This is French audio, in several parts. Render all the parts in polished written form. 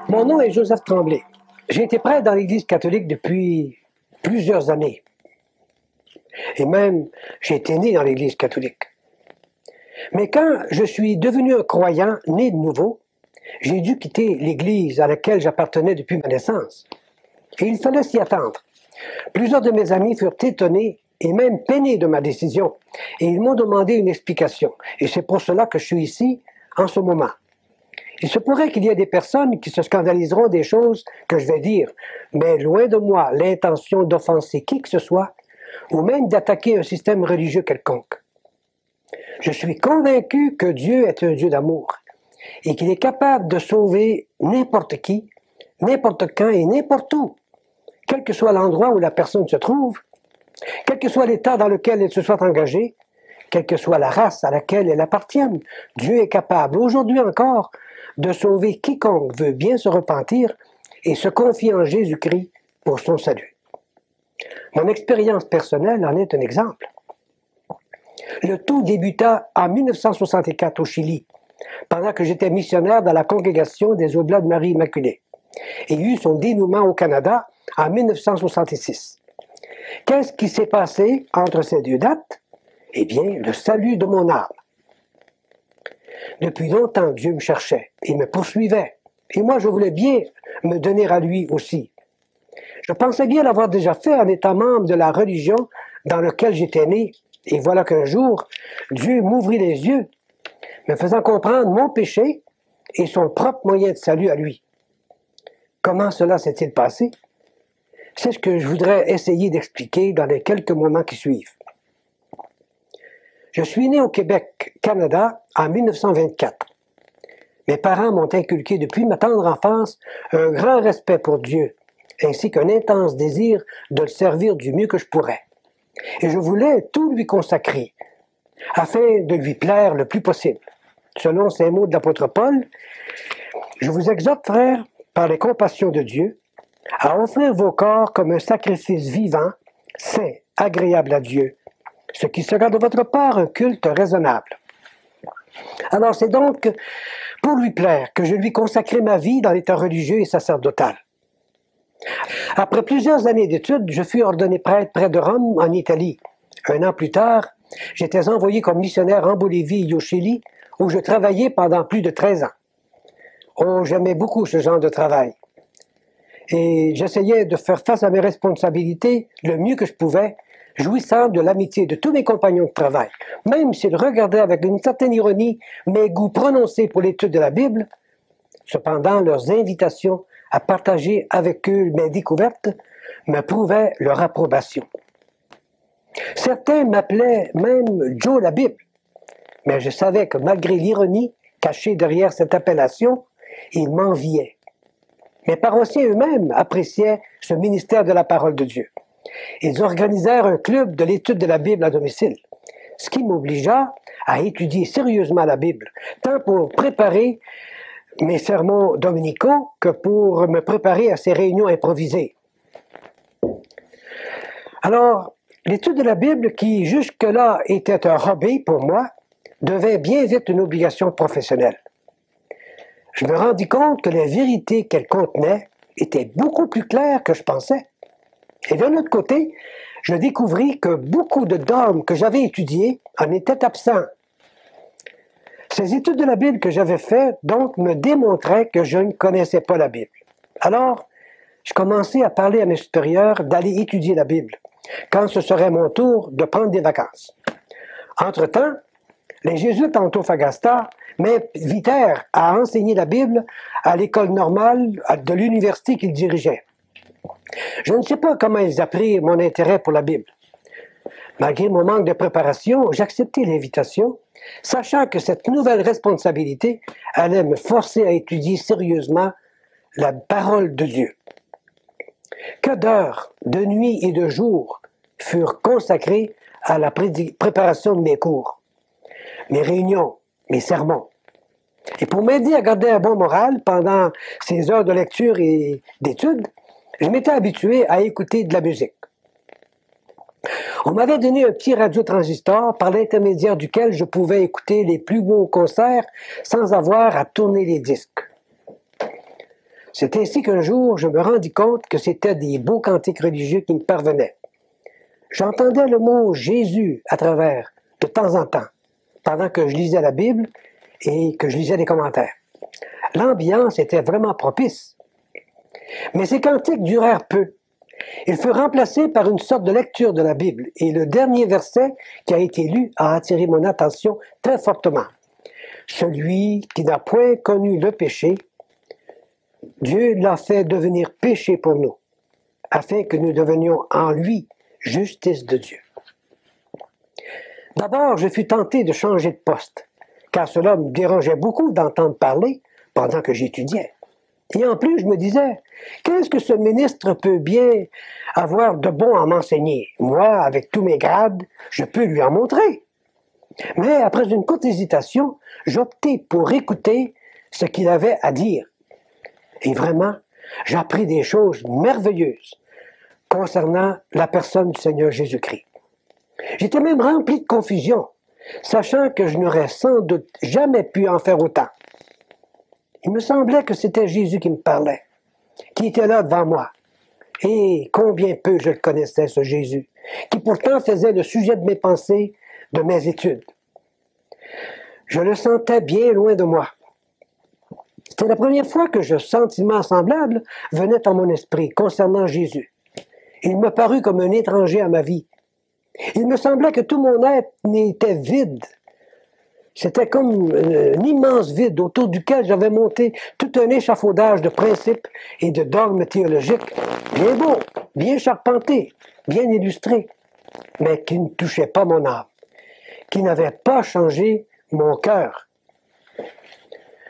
Mon nom est Joseph Tremblay. J'ai été prêtre dans l'Église catholique depuis plusieurs années. Et même, j'ai été né dans l'Église catholique. Mais quand je suis devenu un croyant né de nouveau, j'ai dû quitter l'Église à laquelle j'appartenais depuis ma naissance. Et il fallait s'y attendre. Plusieurs de mes amis furent étonnés et même peinés de ma décision. Et ils m'ont demandé une explication. Et c'est pour cela que je suis ici en ce moment. Il se pourrait qu'il y ait des personnes qui se scandaliseront des choses que je vais dire, mais loin de moi l'intention d'offenser qui que ce soit, ou même d'attaquer un système religieux quelconque. Je suis convaincu que Dieu est un Dieu d'amour, et qu'il est capable de sauver n'importe qui, n'importe quand et n'importe où, quel que soit l'endroit où la personne se trouve, quel que soit l'état dans lequel elle se soit engagée, quelle que soit la race à laquelle elle appartienne. Dieu est capable, aujourd'hui encore, de sauver quiconque veut bien se repentir et se confier en Jésus-Christ pour son salut. Mon expérience personnelle en est un exemple. Le tout débuta en 1964 au Chili, pendant que j'étais missionnaire dans la congrégation des Oblats de Marie Immaculée, et eut son dénouement au Canada en 1966. Qu'est-ce qui s'est passé entre ces deux dates? Eh bien, le salut de mon âme. Depuis longtemps, Dieu me cherchait et me poursuivait. Et moi, je voulais bien me donner à lui aussi. Je pensais bien l'avoir déjà fait en étant membre de la religion dans laquelle j'étais né. Et voilà qu'un jour, Dieu m'ouvrit les yeux, me faisant comprendre mon péché et son propre moyen de salut à lui. Comment cela s'est-il passé? C'est ce que je voudrais essayer d'expliquer dans les quelques moments qui suivent. Je suis né au Québec, Canada, en 1924. Mes parents m'ont inculqué depuis ma tendre enfance un grand respect pour Dieu, ainsi qu'un intense désir de le servir du mieux que je pourrais. Et je voulais tout lui consacrer, afin de lui plaire le plus possible. Selon ces mots de l'apôtre Paul, « Je vous exhorte, frères, par les compassions de Dieu, à offrir vos corps comme un sacrifice vivant, saint, agréable à Dieu, ce qui sera de votre part un culte raisonnable. » Alors c'est donc pour lui plaire que je lui consacrai ma vie dans l'état religieux et sacerdotal. Après plusieurs années d'études, je fus ordonné prêtre près de Rome, en Italie. Un an plus tard, j'étais envoyé comme missionnaire en Bolivie et au Chili, où je travaillais pendant plus de 13 ans. Oh, j'aimais beaucoup ce genre de travail. Et j'essayais de faire face à mes responsabilités le mieux que je pouvais, jouissant de l'amitié de tous mes compagnons de travail. Même s'ils regardaient avec une certaine ironie mes goûts prononcés pour l'étude de la Bible, cependant leurs invitations à partager avec eux mes découvertes me prouvaient leur approbation. Certains m'appelaient même Joe la Bible, mais je savais que malgré l'ironie cachée derrière cette appellation, ils m'enviaient. Mes paroissiens eux-mêmes appréciaient ce ministère de la parole de Dieu. Ils organisèrent un club de l'étude de la Bible à domicile, ce qui m'obligea à étudier sérieusement la Bible, tant pour préparer mes sermons dominicaux que pour me préparer à ces réunions improvisées. Alors, l'étude de la Bible, qui jusque-là était un hobby pour moi, devint bien vite une obligation professionnelle. Je me rendis compte que les vérités qu'elle contenait étaient beaucoup plus claires que je pensais. Et d'un autre côté, je découvris que beaucoup de dogmes que j'avais étudiés en étaient absents. Ces études de la Bible que j'avais faites, donc, me démontraient que je ne connaissais pas la Bible. Alors, je commençai à parler à mes supérieurs d'aller étudier la Bible, quand ce serait mon tour de prendre des vacances. Entre-temps, les Jésuites en Antofagasta m'invitèrent à enseigner la Bible à l'école normale de l'université qu'ils dirigeaient. Je ne sais pas comment ils apprirent mon intérêt pour la Bible. Malgré mon manque de préparation, j'acceptai l'invitation, sachant que cette nouvelle responsabilité allait me forcer à étudier sérieusement la parole de Dieu. Que d'heures, de nuit et de jours furent consacrées à la préparation de mes cours, mes réunions, mes sermons. Et pour m'aider à garder un bon moral pendant ces heures de lecture et d'études, je m'étais habitué à écouter de la musique. On m'avait donné un petit radiotransistor par l'intermédiaire duquel je pouvais écouter les plus beaux concerts sans avoir à tourner les disques. C'est ainsi qu'un jour, je me rendis compte que c'était des beaux cantiques religieux qui me parvenaient. J'entendais le mot Jésus à travers, de temps en temps, pendant que je lisais la Bible et que je lisais les commentaires. L'ambiance était vraiment propice. Mais ces cantiques durèrent peu. Ils furent remplacés par une sorte de lecture de la Bible, et le dernier verset qui a été lu a attiré mon attention très fortement. Celui qui n'a point connu le péché, Dieu l'a fait devenir péché pour nous, afin que nous devenions en lui justice de Dieu. D'abord, je fus tenté de changer de poste, car cela me dérangeait beaucoup d'entendre parler pendant que j'étudiais. Et en plus, je me disais, qu'est-ce que ce ministre peut bien avoir de bon à m'enseigner? Moi, avec tous mes grades, je peux lui en montrer. Mais après une courte hésitation, j'optai pour écouter ce qu'il avait à dire. Et vraiment, j'appris des choses merveilleuses concernant la personne du Seigneur Jésus-Christ. J'étais même rempli de confusion, sachant que je n'aurais sans doute jamais pu en faire autant. Il me semblait que c'était Jésus qui me parlait, qui était là devant moi. Et combien peu je le connaissais, ce Jésus, qui pourtant faisait le sujet de mes pensées, de mes études. Je le sentais bien loin de moi. C'était la première fois que ce sentiment semblable venait en mon esprit concernant Jésus. Il me parut comme un étranger à ma vie. Il me semblait que tout mon être était vide. C'était comme un immense vide autour duquel j'avais monté tout un échafaudage de principes et de dogmes théologiques, bien beaux, bien charpentés, bien illustrés, mais qui ne touchaient pas mon âme, qui n'avaient pas changé mon cœur.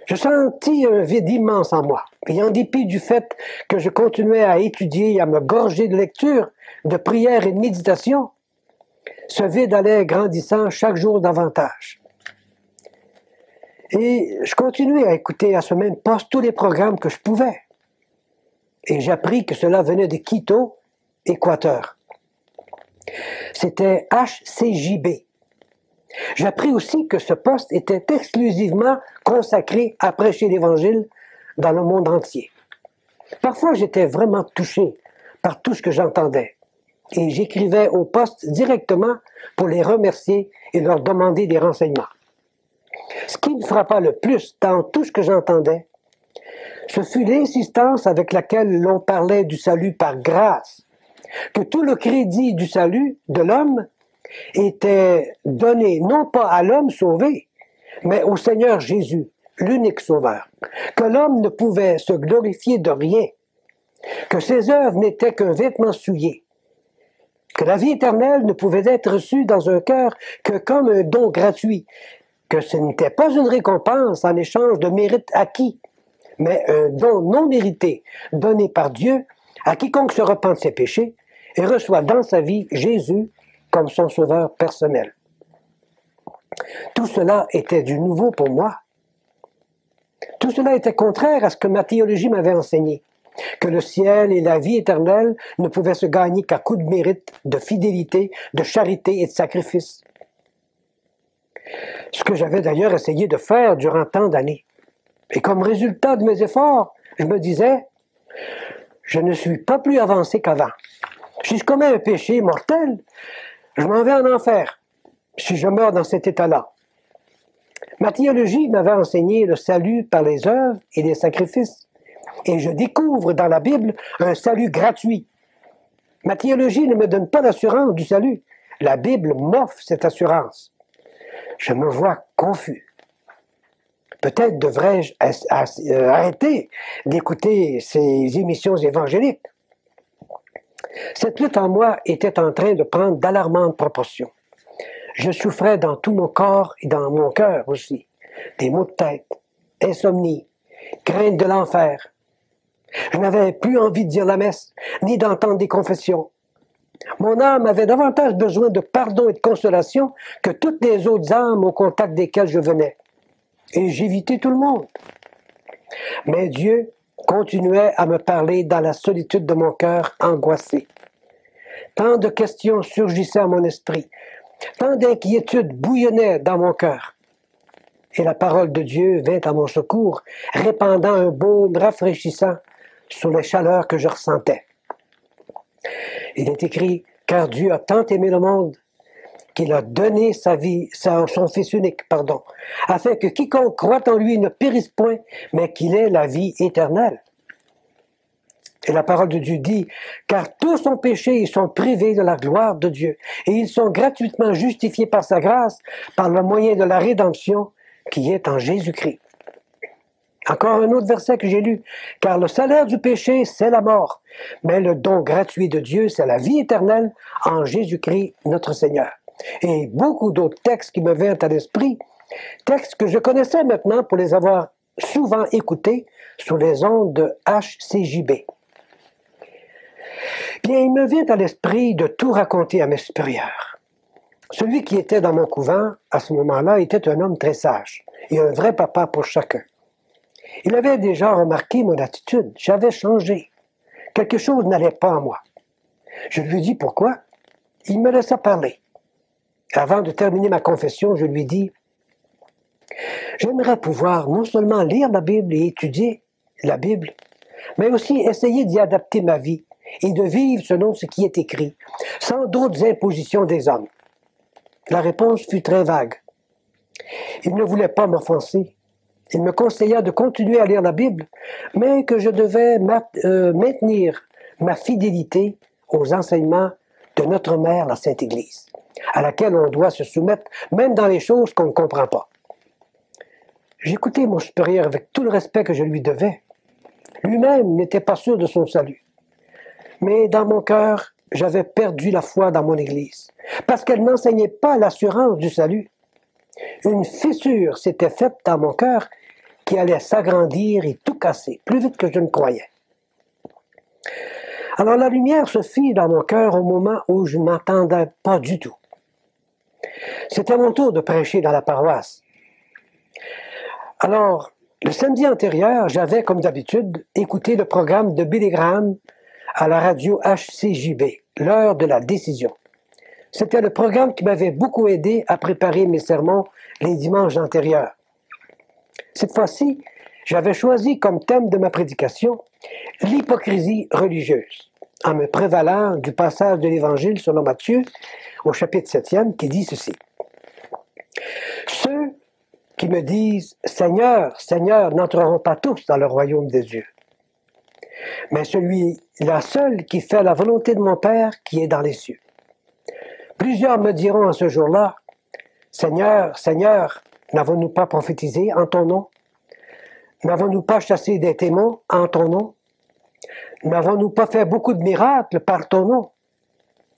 Je sentis un vide immense en moi, et en dépit du fait que je continuais à étudier et à me gorger de lecture, de prières et de méditation, ce vide allait grandissant chaque jour davantage. Et je continuais à écouter à ce même poste tous les programmes que je pouvais. Et j'appris que cela venait de Quito, Équateur. C'était HCJB. J'appris aussi que ce poste était exclusivement consacré à prêcher l'Évangile dans le monde entier. Parfois, j'étais vraiment touché par tout ce que j'entendais. Et j'écrivais au poste directement pour les remercier et leur demander des renseignements. Ce qui me frappa le plus dans tout ce que j'entendais, ce fut l'insistance avec laquelle l'on parlait du salut par grâce, que tout le crédit du salut de l'homme était donné non pas à l'homme sauvé, mais au Seigneur Jésus, l'unique sauveur, que l'homme ne pouvait se glorifier de rien, que ses œuvres n'étaient qu'un vêtement souillé, que la vie éternelle ne pouvait être reçue dans un cœur que comme un don gratuit, que ce n'était pas une récompense en échange de mérites acquis, mais un don non mérité, donné par Dieu à quiconque se repent de ses péchés et reçoit dans sa vie Jésus comme son sauveur personnel. Tout cela était du nouveau pour moi. Tout cela était contraire à ce que ma théologie m'avait enseigné, que le ciel et la vie éternelle ne pouvaient se gagner qu'à coups de mérite, de fidélité, de charité et de sacrifice. Ce que j'avais d'ailleurs essayé de faire durant tant d'années. Et comme résultat de mes efforts, je me disais, je ne suis pas plus avancé qu'avant. Si je commets un péché mortel, je m'en vais en enfer, si je meurs dans cet état-là. Ma théologie m'avait enseigné le salut par les œuvres et les sacrifices. Et je découvre dans la Bible un salut gratuit. Ma théologie ne me donne pas l'assurance du salut. La Bible m'offre cette assurance. Je me vois confus. Peut-être devrais-je arrêter d'écouter ces émissions évangéliques. Cette lutte en moi était en train de prendre d'alarmantes proportions. Je souffrais dans tout mon corps et dans mon cœur aussi. Des maux de tête, insomnie, crainte de l'enfer. Je n'avais plus envie de dire la messe, ni d'entendre des confessions. Mon âme avait davantage besoin de pardon et de consolation que toutes les autres âmes au contact desquelles je venais. Et j'évitais tout le monde. Mais Dieu continuait à me parler dans la solitude de mon cœur angoissé. Tant de questions surgissaient à mon esprit, tant d'inquiétudes bouillonnaient dans mon cœur. Et la parole de Dieu vint à mon secours, répandant un baume rafraîchissant sur les chaleurs que je ressentais. Il est écrit, car Dieu a tant aimé le monde qu'il a donné sa vie, son Fils unique, afin que quiconque croit en lui ne périsse point, mais qu'il ait la vie éternelle. Et la parole de Dieu dit, car tous ont péché et sont privés de la gloire de Dieu, et ils sont gratuitement justifiés par sa grâce, par le moyen de la rédemption qui est en Jésus-Christ. Encore un autre verset que j'ai lu, car le salaire du péché, c'est la mort, mais le don gratuit de Dieu, c'est la vie éternelle en Jésus-Christ, notre Seigneur. Et beaucoup d'autres textes qui me viennent à l'esprit, textes que je connaissais maintenant pour les avoir souvent écoutés sur les ondes de HCJB. Bien, il me vient à l'esprit de tout raconter à mes supérieurs. Celui qui était dans mon couvent, à ce moment-là, était un homme très sage et un vrai papa pour chacun. Il avait déjà remarqué mon attitude. J'avais changé. Quelque chose n'allait pas en moi. Je lui dis pourquoi. Il me laissa parler. Avant de terminer ma confession, je lui dis « J'aimerais pouvoir non seulement lire la Bible et étudier la Bible, mais aussi essayer d'y adapter ma vie et de vivre selon ce qui est écrit, sans d'autres impositions des hommes. » La réponse fut très vague. Il ne voulait pas m'offenser. Il me conseilla de continuer à lire la Bible, mais que je devais maintenir ma fidélité aux enseignements de notre mère, la Sainte Église, à laquelle on doit se soumettre, même dans les choses qu'on ne comprend pas. J'écoutais mon supérieur avec tout le respect que je lui devais. Lui-même n'était pas sûr de son salut. Mais dans mon cœur, j'avais perdu la foi dans mon Église, parce qu'elle n'enseignait pas l'assurance du salut. Une fissure s'était faite dans mon cœur qui allait s'agrandir et tout casser, plus vite que je ne croyais. Alors la lumière se fit dans mon cœur au moment où je ne m'attendais pas du tout. C'était mon tour de prêcher dans la paroisse. Alors, le samedi antérieur, j'avais, comme d'habitude, écouté le programme de Billy Graham à la radio HCJB, l'heure de la décision. C'était le programme qui m'avait beaucoup aidé à préparer mes sermons les dimanches antérieurs. Cette fois-ci, j'avais choisi comme thème de ma prédication l'hypocrisie religieuse, en me prévalant du passage de l'Évangile selon Matthieu, au chapitre 7e, qui dit ceci. « Ceux qui me disent « Seigneur, Seigneur » n'entreront pas tous dans le royaume des dieux. Mais celui-là seul qui fait la volonté de mon Père qui est dans les cieux. Plusieurs me diront en ce jour-là, « Seigneur, Seigneur, n'avons-nous pas prophétisé en ton nom? N'avons-nous pas chassé des démons en ton nom? N'avons-nous pas fait beaucoup de miracles par ton nom? »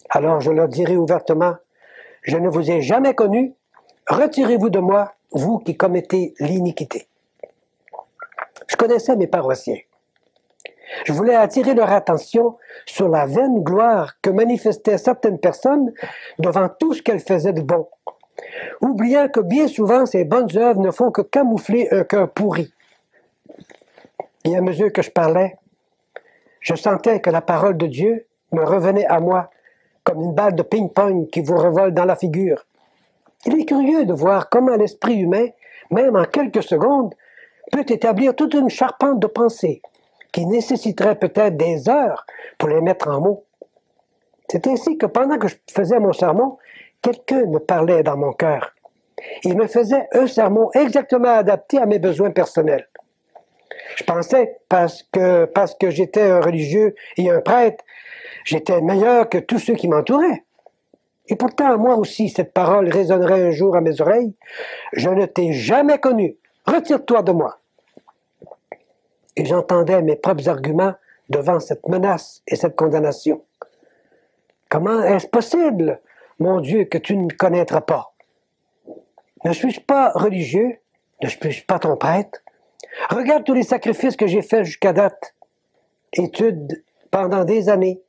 Alors je leur dirai ouvertement, « Je ne vous ai jamais connu, retirez-vous de moi, vous qui commettez l'iniquité. » Je connaissais mes paroissiens. Je voulais attirer leur attention sur la vaine gloire que manifestaient certaines personnes devant tout ce qu'elles faisaient de bon, oubliant que bien souvent ces bonnes œuvres ne font que camoufler un cœur pourri. Et à mesure que je parlais, je sentais que la parole de Dieu me revenait à moi comme une balle de ping-pong qui vous revole dans la figure. Il est curieux de voir comment l'esprit humain, même en quelques secondes, peut établir toute une charpente de pensées qui nécessiterait peut-être des heures pour les mettre en mots. C'est ainsi que pendant que je faisais mon sermon, quelqu'un me parlait dans mon cœur. Il me faisait un sermon exactement adapté à mes besoins personnels. Je pensais, parce que j'étais un religieux et un prêtre, j'étais meilleur que tous ceux qui m'entouraient. Et pourtant, moi aussi, cette parole résonnerait un jour à mes oreilles. « Je ne t'ai jamais connu. Retire-toi de moi. » Et j'entendais mes propres arguments devant cette menace et cette condamnation. Comment est-ce possible, mon Dieu, que tu ne me connaîtras pas? Ne suis-je pas religieux? Ne suis-je pas ton prêtre? Regarde tous les sacrifices que j'ai faits jusqu'à date. Études pendant des années.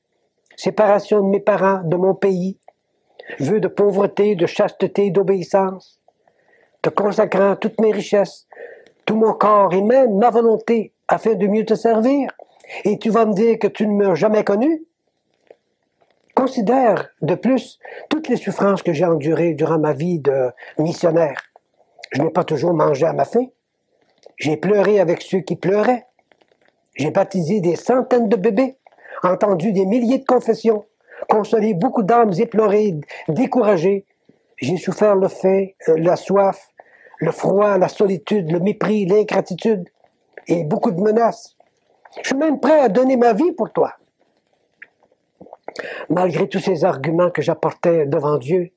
Séparation de mes parents, de mon pays. Vœux de pauvreté, de chasteté, d'obéissance. Te consacrant toutes mes richesses, tout mon corps et même ma volonté afin de mieux te servir. Et tu vas me dire que tu ne m'as jamais connu? Considère de plus toutes les souffrances que j'ai endurées durant ma vie de missionnaire. Je n'ai pas toujours mangé à ma faim. J'ai pleuré avec ceux qui pleuraient. J'ai baptisé des centaines de bébés, entendu des milliers de confessions, consolé beaucoup d'âmes éplorées, découragées. J'ai souffert le faim, la soif, le froid, la solitude, le mépris, l'ingratitude et beaucoup de menaces. Je suis même prêt à donner ma vie pour toi. Malgré tous ces arguments que j'apportais devant Dieu,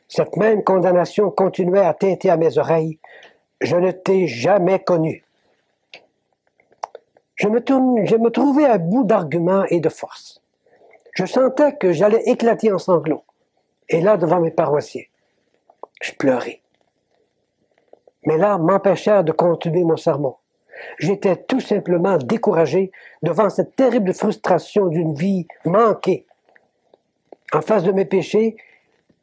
cette même condamnation continuait à tinter à mes oreilles. Je ne t'ai jamais connu. Je me trouvais à bout d'arguments et de force. Je sentais que j'allais éclater en sanglots. Et là, devant mes paroissiens, je pleurais. Mes larmes m'empêchèrent de continuer mon sermon. J'étais tout simplement découragé devant cette terrible frustration d'une vie manquée. En face de mes péchés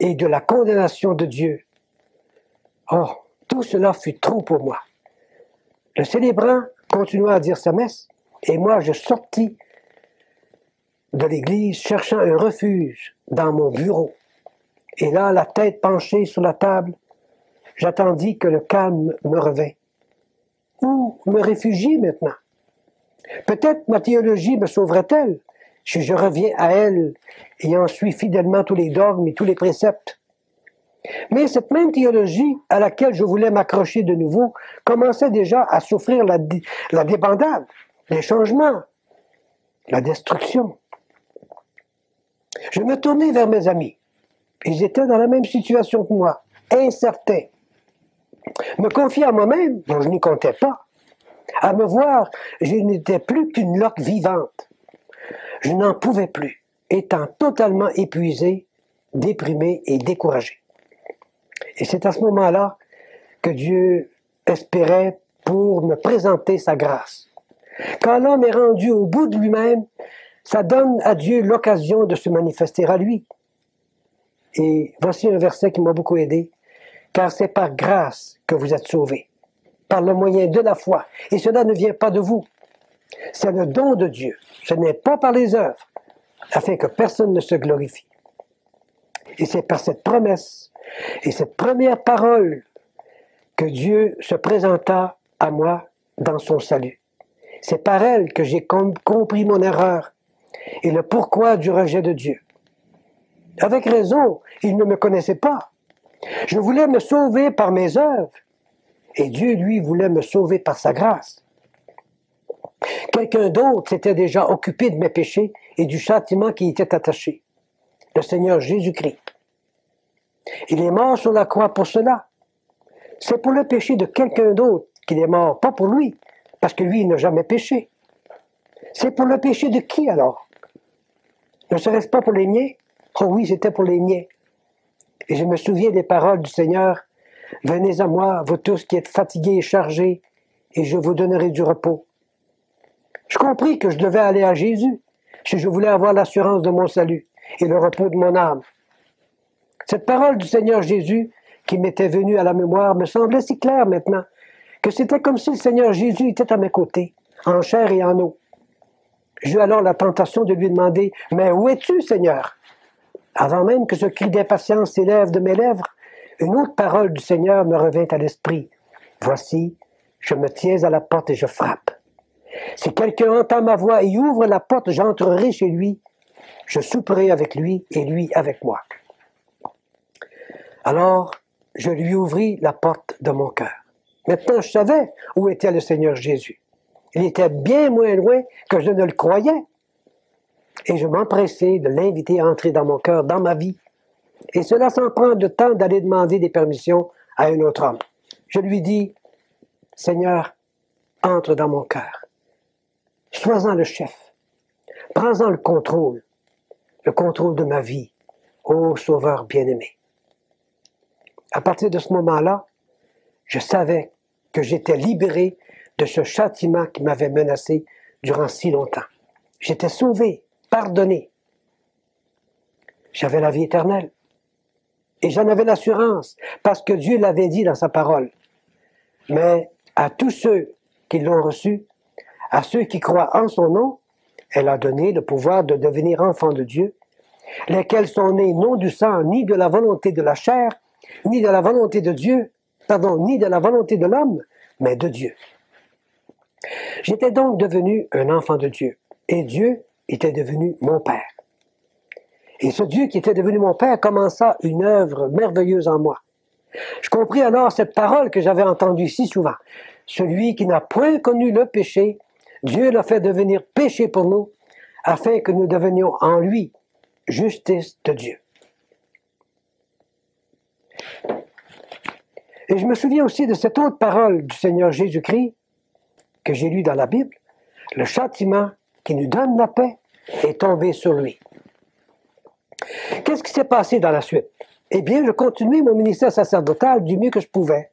et de la condamnation de Dieu. Oh, tout cela fut trop pour moi. Le célébrant continua à dire sa messe, et moi je sortis de l'église cherchant un refuge dans mon bureau. Et là, la tête penchée sur la table, j'attendis que le calme me revint. Où me réfugier maintenant? Peut-être ma théologie me sauverait-elle si je reviens à elle et en suis fidèlement tous les dogmes et tous les préceptes. Mais cette même théologie à laquelle je voulais m'accrocher de nouveau commençait déjà à souffrir la débandade, les changements, la destruction. Je me tournai vers mes amis. Ils étaient dans la même situation que moi, incertains. Me confier à moi-même, dont je n'y comptais pas. À me voir, je n'étais plus qu'une loque vivante. Je n'en pouvais plus, étant totalement épuisé, déprimé et découragé. Et c'est à ce moment-là que Dieu espérait pour me présenter sa grâce. Quand l'homme est rendu au bout de lui-même, ça donne à Dieu l'occasion de se manifester à lui. Et voici un verset qui m'a beaucoup aidé. Car c'est par grâce que vous êtes sauvés, par le moyen de la foi. Et cela ne vient pas de vous. C'est le don de Dieu. Ce n'est pas par les œuvres, afin que personne ne se glorifie. Et c'est par cette promesse et cette première parole que Dieu se présenta à moi dans son salut. C'est par elle que j'ai compris mon erreur et le pourquoi du rejet de Dieu. Avec raison, il ne me connaissait pas. Je voulais me sauver par mes œuvres, et Dieu, lui, voulait me sauver par sa grâce. Quelqu'un d'autre s'était déjà occupé de mes péchés et du châtiment qui y était attaché. Le Seigneur Jésus-Christ. Il est mort sur la croix pour cela. C'est pour le péché de quelqu'un d'autre qu'il est mort, pas pour lui, parce que lui, il n'a jamais péché. C'est pour le péché de qui alors? Ne serait-ce pas pour les miens? Oh oui, c'était pour les miens. Et je me souviens des paroles du Seigneur. « Venez à moi, vous tous qui êtes fatigués et chargés, et je vous donnerai du repos. » Je compris que je devais aller à Jésus si je voulais avoir l'assurance de mon salut et le repos de mon âme. Cette parole du Seigneur Jésus qui m'était venue à la mémoire me semblait si claire maintenant que c'était comme si le Seigneur Jésus était à mes côtés, en chair et en eau. J'eus alors la tentation de lui demander « Mais où es-tu, Seigneur ?» Avant même que ce cri d'impatience s'élève de mes lèvres, une autre parole du Seigneur me revint à l'esprit. « Voici, je me tiens à la porte et je frappe. Si quelqu'un entend ma voix et ouvre la porte, j'entrerai chez lui. Je souperai avec lui et lui avec moi. » Alors, je lui ouvris la porte de mon cœur. Maintenant, je savais où était le Seigneur Jésus. Il était bien moins loin que je ne le croyais. Et je m'empressai de l'inviter à entrer dans mon cœur, dans ma vie. Et cela sans prendre le temps d'aller demander des permissions à un autre homme. Je lui dis, « Seigneur, entre dans mon cœur. Sois-en le chef. Prends-en le contrôle de ma vie, ô Sauveur bien-aimé. » À partir de ce moment-là, je savais que j'étais libéré de ce châtiment qui m'avait menacé durant si longtemps. J'étais sauvé, pardonné. J'avais la vie éternelle. Et j'en avais l'assurance, parce que Dieu l'avait dit dans sa parole. Mais à tous ceux qui l'ont reçu, à ceux qui croient en son nom, elle a donné le pouvoir de devenir enfants de Dieu, lesquels sont nés non du sang, ni de la volonté de la chair, ni de la volonté de Dieu, ni de la volonté de l'homme, mais de Dieu. J'étais donc devenu un enfant de Dieu, et Dieu était devenu mon Père. Et ce Dieu qui était devenu mon Père commença une œuvre merveilleuse en moi. Je compris alors cette parole que j'avais entendue si souvent. Celui qui n'a point connu le péché, Dieu l'a fait devenir péché pour nous, afin que nous devenions en lui justice de Dieu. Et je me souviens aussi de cette autre parole du Seigneur Jésus-Christ que j'ai lue dans la Bible. Le châtiment qui nous donne la paix est tombé sur lui. Qu'est-ce qui s'est passé dans la suite? Eh bien, je continuais mon ministère sacerdotal du mieux que je pouvais.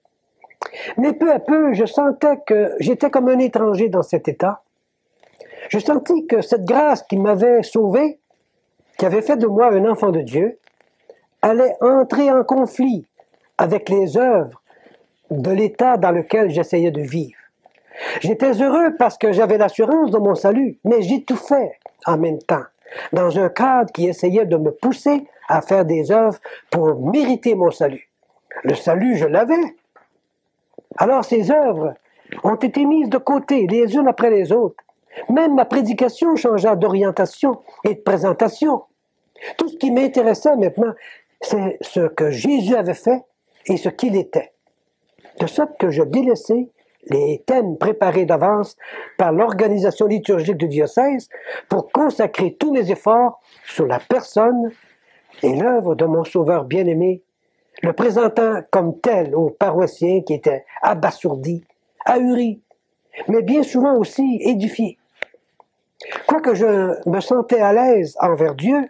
Mais peu à peu, je sentais que j'étais comme un étranger dans cet état. Je sentis que cette grâce qui m'avait sauvé, qui avait fait de moi un enfant de Dieu, allait entrer en conflit avec les œuvres de l'état dans lequel j'essayais de vivre. J'étais heureux parce que j'avais l'assurance de mon salut, mais j'étouffais en même temps, dans un cadre qui essayait de me pousser à faire des œuvres pour mériter mon salut. Le salut, je l'avais. Alors ces œuvres ont été mises de côté, les unes après les autres. Même ma prédication changea d'orientation et de présentation. Tout ce qui m'intéressait maintenant, c'est ce que Jésus avait fait et ce qu'il était. De sorte que je délaissais les thèmes préparés d'avance par l'organisation liturgique du diocèse pour consacrer tous mes efforts sur la personne et l'œuvre de mon Sauveur bien-aimé, le présentant comme tel aux paroissiens qui étaient abasourdis, ahuris, mais bien souvent aussi édifiés. Quoique je me sentais à l'aise envers Dieu,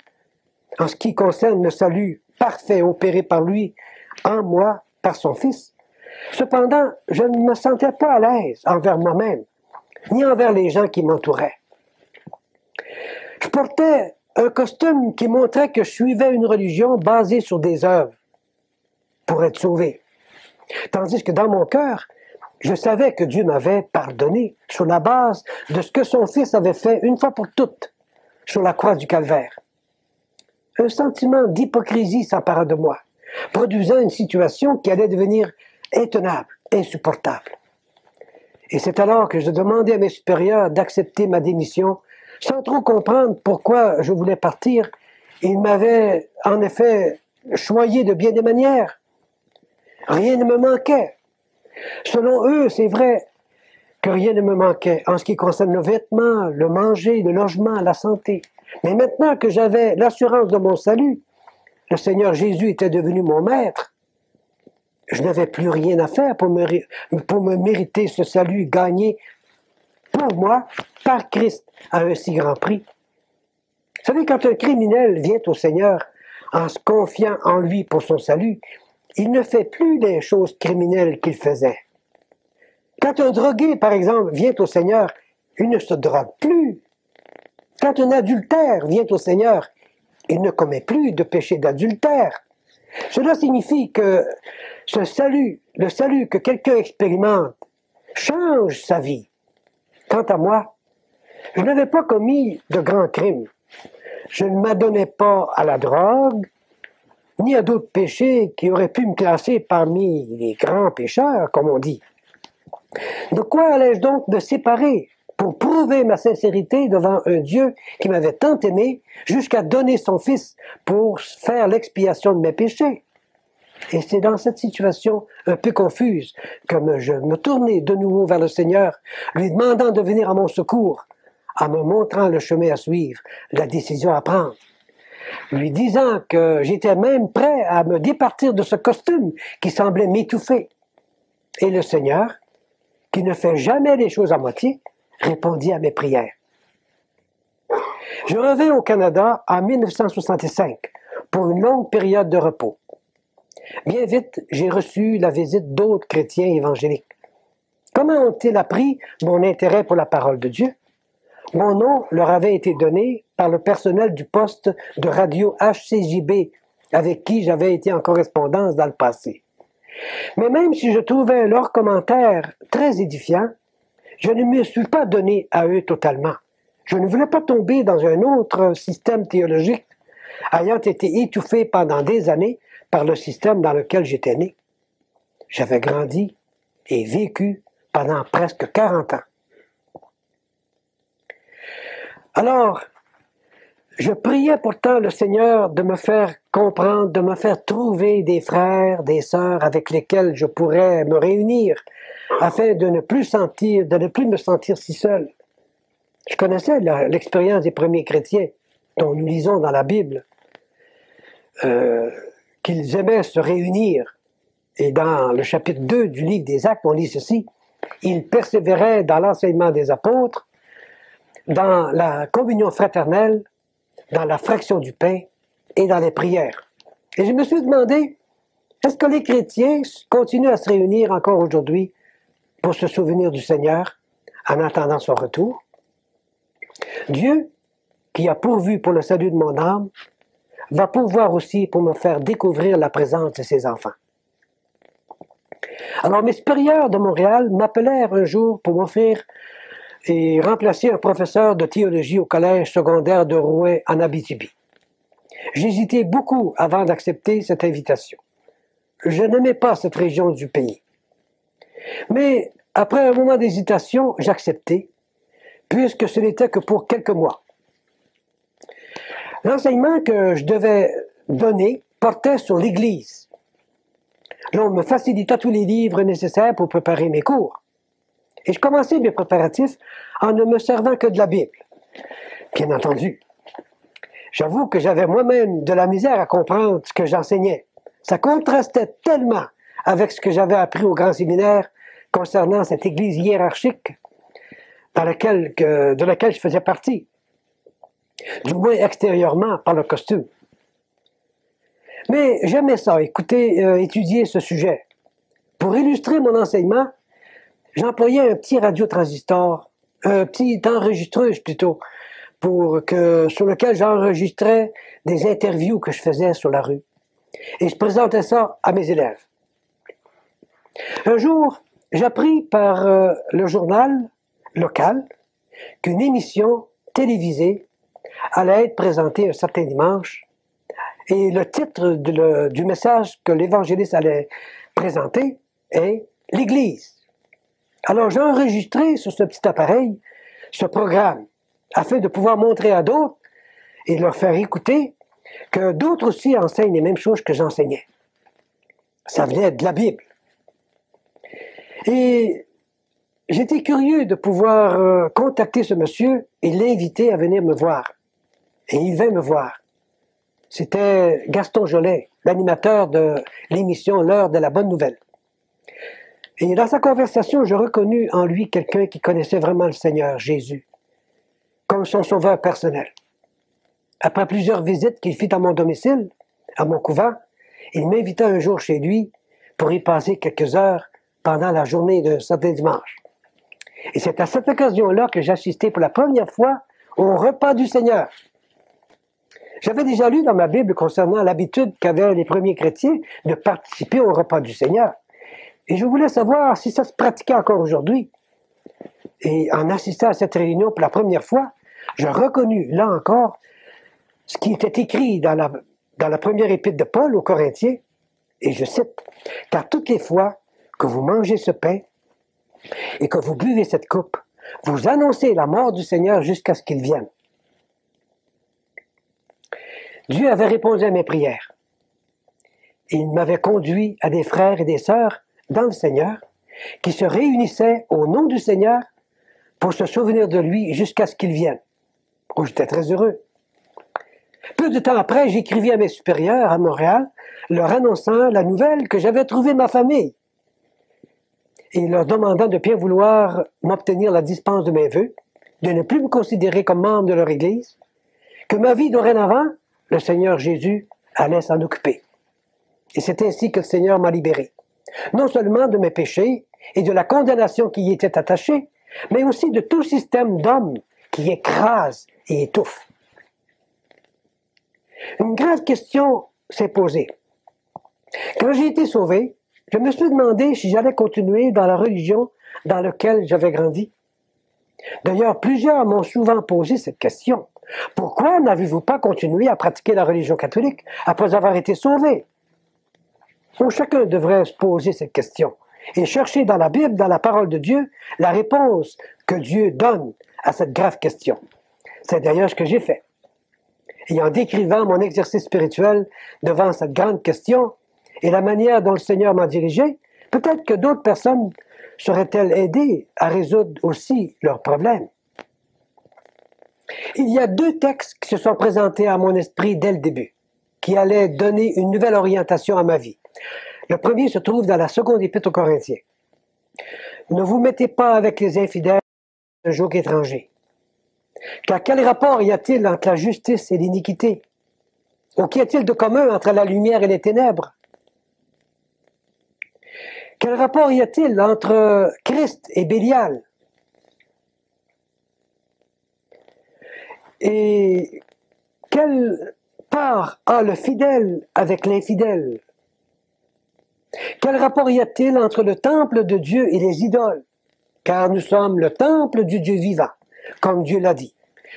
en ce qui concerne le salut parfait opéré par lui en moi, par son Fils, cependant, je ne me sentais pas à l'aise envers moi-même, ni envers les gens qui m'entouraient. Je portais un costume qui montrait que je suivais une religion basée sur des œuvres pour être sauvé. Tandis que dans mon cœur, je savais que Dieu m'avait pardonné sur la base de ce que son Fils avait fait une fois pour toutes sur la croix du Calvaire. Un sentiment d'hypocrisie s'empara de moi, produisant une situation qui allait devenir intenable, insupportable. Et c'est alors que je demandai à mes supérieurs d'accepter ma démission, sans trop comprendre pourquoi je voulais partir. Ils m'avaient en effet choyé de bien des manières. Rien ne me manquait. Selon eux, c'est vrai que rien ne me manquait en ce qui concerne le vêtement, le manger, le logement, la santé. Mais maintenant que j'avais l'assurance de mon salut, le Seigneur Jésus était devenu mon maître, je n'avais plus rien à faire pour me mériter ce salut gagné pour moi par Christ à un si grand prix. Vous savez, quand un criminel vient au Seigneur en se confiant en lui pour son salut, il ne fait plus les choses criminelles qu'il faisait. Quand un drogué, par exemple, vient au Seigneur, il ne se drogue plus. Quand un adultère vient au Seigneur, il ne commet plus de péché d'adultère. Cela signifie que ce salut, le salut que quelqu'un expérimente, change sa vie. Quant à moi, je n'avais pas commis de grands crimes. Je ne m'adonnais pas à la drogue, ni à d'autres péchés qui auraient pu me classer parmi les grands pécheurs, comme on dit. De quoi allais-je donc me séparer pour prouver ma sincérité devant un Dieu qui m'avait tant aimé jusqu'à donner son Fils pour faire l'expiation de mes péchés? Et c'est dans cette situation un peu confuse que je me tournai de nouveau vers le Seigneur, lui demandant de venir à mon secours, en me montrant le chemin à suivre, la décision à prendre, lui disant que j'étais même prêt à me départir de ce costume qui semblait m'étouffer. Et le Seigneur, qui ne fait jamais les choses à moitié, répondit à mes prières. Je revins au Canada en 1965 pour une longue période de repos. Bien vite, j'ai reçu la visite d'autres chrétiens évangéliques. Comment ont-ils appris mon intérêt pour la parole de Dieu? Mon nom leur avait été donné par le personnel du poste de radio HCJB, avec qui j'avais été en correspondance dans le passé. Mais même si je trouvais leurs commentaires très édifiants, je ne me suis pas donné à eux totalement. Je ne voulais pas tomber dans un autre système théologique, ayant été étouffé pendant des années par le système dans lequel j'étais né. J'avais grandi et vécu pendant presque 40 ans. Alors, je priais pourtant le Seigneur de me faire comprendre, de me faire trouver des frères, des sœurs avec lesquels je pourrais me réunir afin de ne plus me sentir si seul. Je connaissais l'expérience des premiers chrétiens dont nous lisons dans la Bible, qu'ils aimaient se réunir. Et dans le chapitre 2 du livre des Actes, on lit ceci: ils persévéraient dans l'enseignement des apôtres, dans la communion fraternelle, dans la fraction du pain et dans les prières. Et je me suis demandé, est-ce que les chrétiens continuent à se réunir encore aujourd'hui pour se souvenir du Seigneur en attendant son retour? Dieu, qui a pourvu pour le salut de mon âme, va pourvoir aussi pour me faire découvrir la présence de ses enfants. Alors, mes supérieurs de Montréal m'appelèrent un jour pour m'offrir et remplacer un professeur de théologie au collège secondaire de Rouen en Abitibi. J'hésitais beaucoup avant d'accepter cette invitation. Je n'aimais pas cette région du pays. Mais après un moment d'hésitation, j'acceptai, puisque ce n'était que pour quelques mois. L'enseignement que je devais donner portait sur l'Église. L'on me facilita tous les livres nécessaires pour préparer mes cours. Et je commençais mes préparatifs en ne me servant que de la Bible. Bien entendu, j'avoue que j'avais moi-même de la misère à comprendre ce que j'enseignais. Ça contrastait tellement avec ce que j'avais appris au grand séminaire concernant cette Église hiérarchique de laquelle je faisais partie, du moins extérieurement par le costume. Mais j'aimais ça, étudier ce sujet. Pour illustrer mon enseignement, j'employais un petit radiotransistor, un petit enregistreuse plutôt, sur lequel j'enregistrais des interviews que je faisais sur la rue. Et je présentais ça à mes élèves. Un jour, j'appris par le journal local qu'une émission télévisée allait être présentée un certain dimanche. Et le titre du message que l'évangéliste allait présenter est « L'Église ». Alors j'ai enregistré sur ce petit appareil ce programme afin de pouvoir montrer à d'autres et leur faire écouter que d'autres aussi enseignent les mêmes choses que j'enseignais. Ça venait de la Bible. Et j'étais curieux de pouvoir contacter ce monsieur et l'inviter à venir me voir. Et il vint me voir. C'était Gaston Jolet, l'animateur de l'émission L'heure de la bonne nouvelle. Et dans sa conversation, je reconnus en lui quelqu'un qui connaissait vraiment le Seigneur, Jésus, comme son sauveur personnel. Après plusieurs visites qu'il fit à mon domicile, à mon couvent, il m'invita un jour chez lui pour y passer quelques heures pendant la journée de certain dimanche. Et c'est à cette occasion-là que j'assistais pour la première fois au repas du Seigneur. J'avais déjà lu dans ma Bible concernant l'habitude qu'avaient les premiers chrétiens de participer au repas du Seigneur. Et je voulais savoir si ça se pratiquait encore aujourd'hui. Et en assistant à cette réunion pour la première fois, je reconnus, là encore, ce qui était écrit dans la première épître de Paul aux Corinthiens, et je cite, « Car toutes les fois que vous mangez ce pain et que vous buvez cette coupe, vous annoncez la mort du Seigneur jusqu'à ce qu'il vienne. » Dieu avait répondu à mes prières. Il m'avait conduit à des frères et des sœurs dans le Seigneur qui se réunissaient au nom du Seigneur pour se souvenir de lui jusqu'à ce qu'il vienne. Oh, j'étais très heureux. Peu de temps après, j'écrivis à mes supérieurs à Montréal, leur annonçant la nouvelle que j'avais trouvé ma famille et leur demandant de bien vouloir m'obtenir la dispense de mes vœux, de ne plus me considérer comme membre de leur Église, que ma vie dorénavant, le Seigneur Jésus allait s'en occuper. Et c'est ainsi que le Seigneur m'a libéré, non seulement de mes péchés et de la condamnation qui y était attachée, mais aussi de tout système d'hommes qui écrase et étouffe. Une grave question s'est posée. Quand j'ai été sauvé, je me suis demandé si j'allais continuer dans la religion dans laquelle j'avais grandi. D'ailleurs, plusieurs m'ont souvent posé cette question. Pourquoi n'avez-vous pas continué à pratiquer la religion catholique après avoir été sauvé? Donc, chacun devrait se poser cette question et chercher dans la Bible, dans la parole de Dieu, la réponse que Dieu donne à cette grave question. C'est d'ailleurs ce que j'ai fait. Et en décrivant mon exercice spirituel devant cette grande question et la manière dont le Seigneur m'a dirigé, peut-être que d'autres personnes seraient-elles aidées à résoudre aussi leurs problèmes. Il y a deux textes qui se sont présentés à mon esprit dès le début, qui allaient donner une nouvelle orientation à ma vie. Le premier se trouve dans la seconde épître aux Corinthiens. Ne vous mettez pas avec les infidèles un joug étranger. Car quel rapport y a-t-il entre la justice et l'iniquité? Ou qu'y a-t-il de commun entre la lumière et les ténèbres? Quel rapport y a-t-il entre Christ et Bélial? Et quelle part a le fidèle avec l'infidèle? Quel rapport y a-t-il entre le temple de Dieu et les idoles? Car nous sommes le temple du Dieu vivant, comme Dieu l'a dit.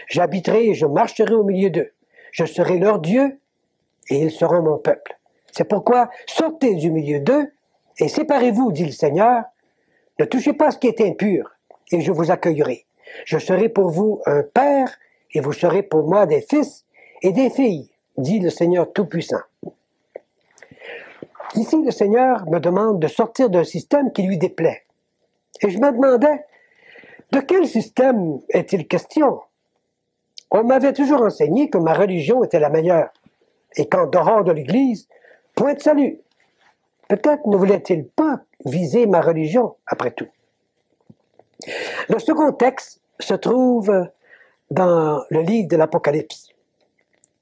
J'habiterai et je marcherai au milieu d'eux. Je serai leur Dieu et ils seront mon peuple. C'est pourquoi sortez du milieu d'eux et séparez-vous, dit le Seigneur. Ne touchez pas ce qui est impur et je vous accueillerai. Je serai pour vous un père et vous serez pour moi des fils et des filles, dit le Seigneur Tout-Puissant. Ici, le Seigneur me demande de sortir d'un système qui lui déplaît. Et je me demandais, de quel système est-il question? On m'avait toujours enseigné que ma religion était la meilleure, et qu'en dehors de l'Église, point de salut. Peut-être ne voulait-il pas viser ma religion, après tout. Le second texte se trouve dans le livre de l'Apocalypse,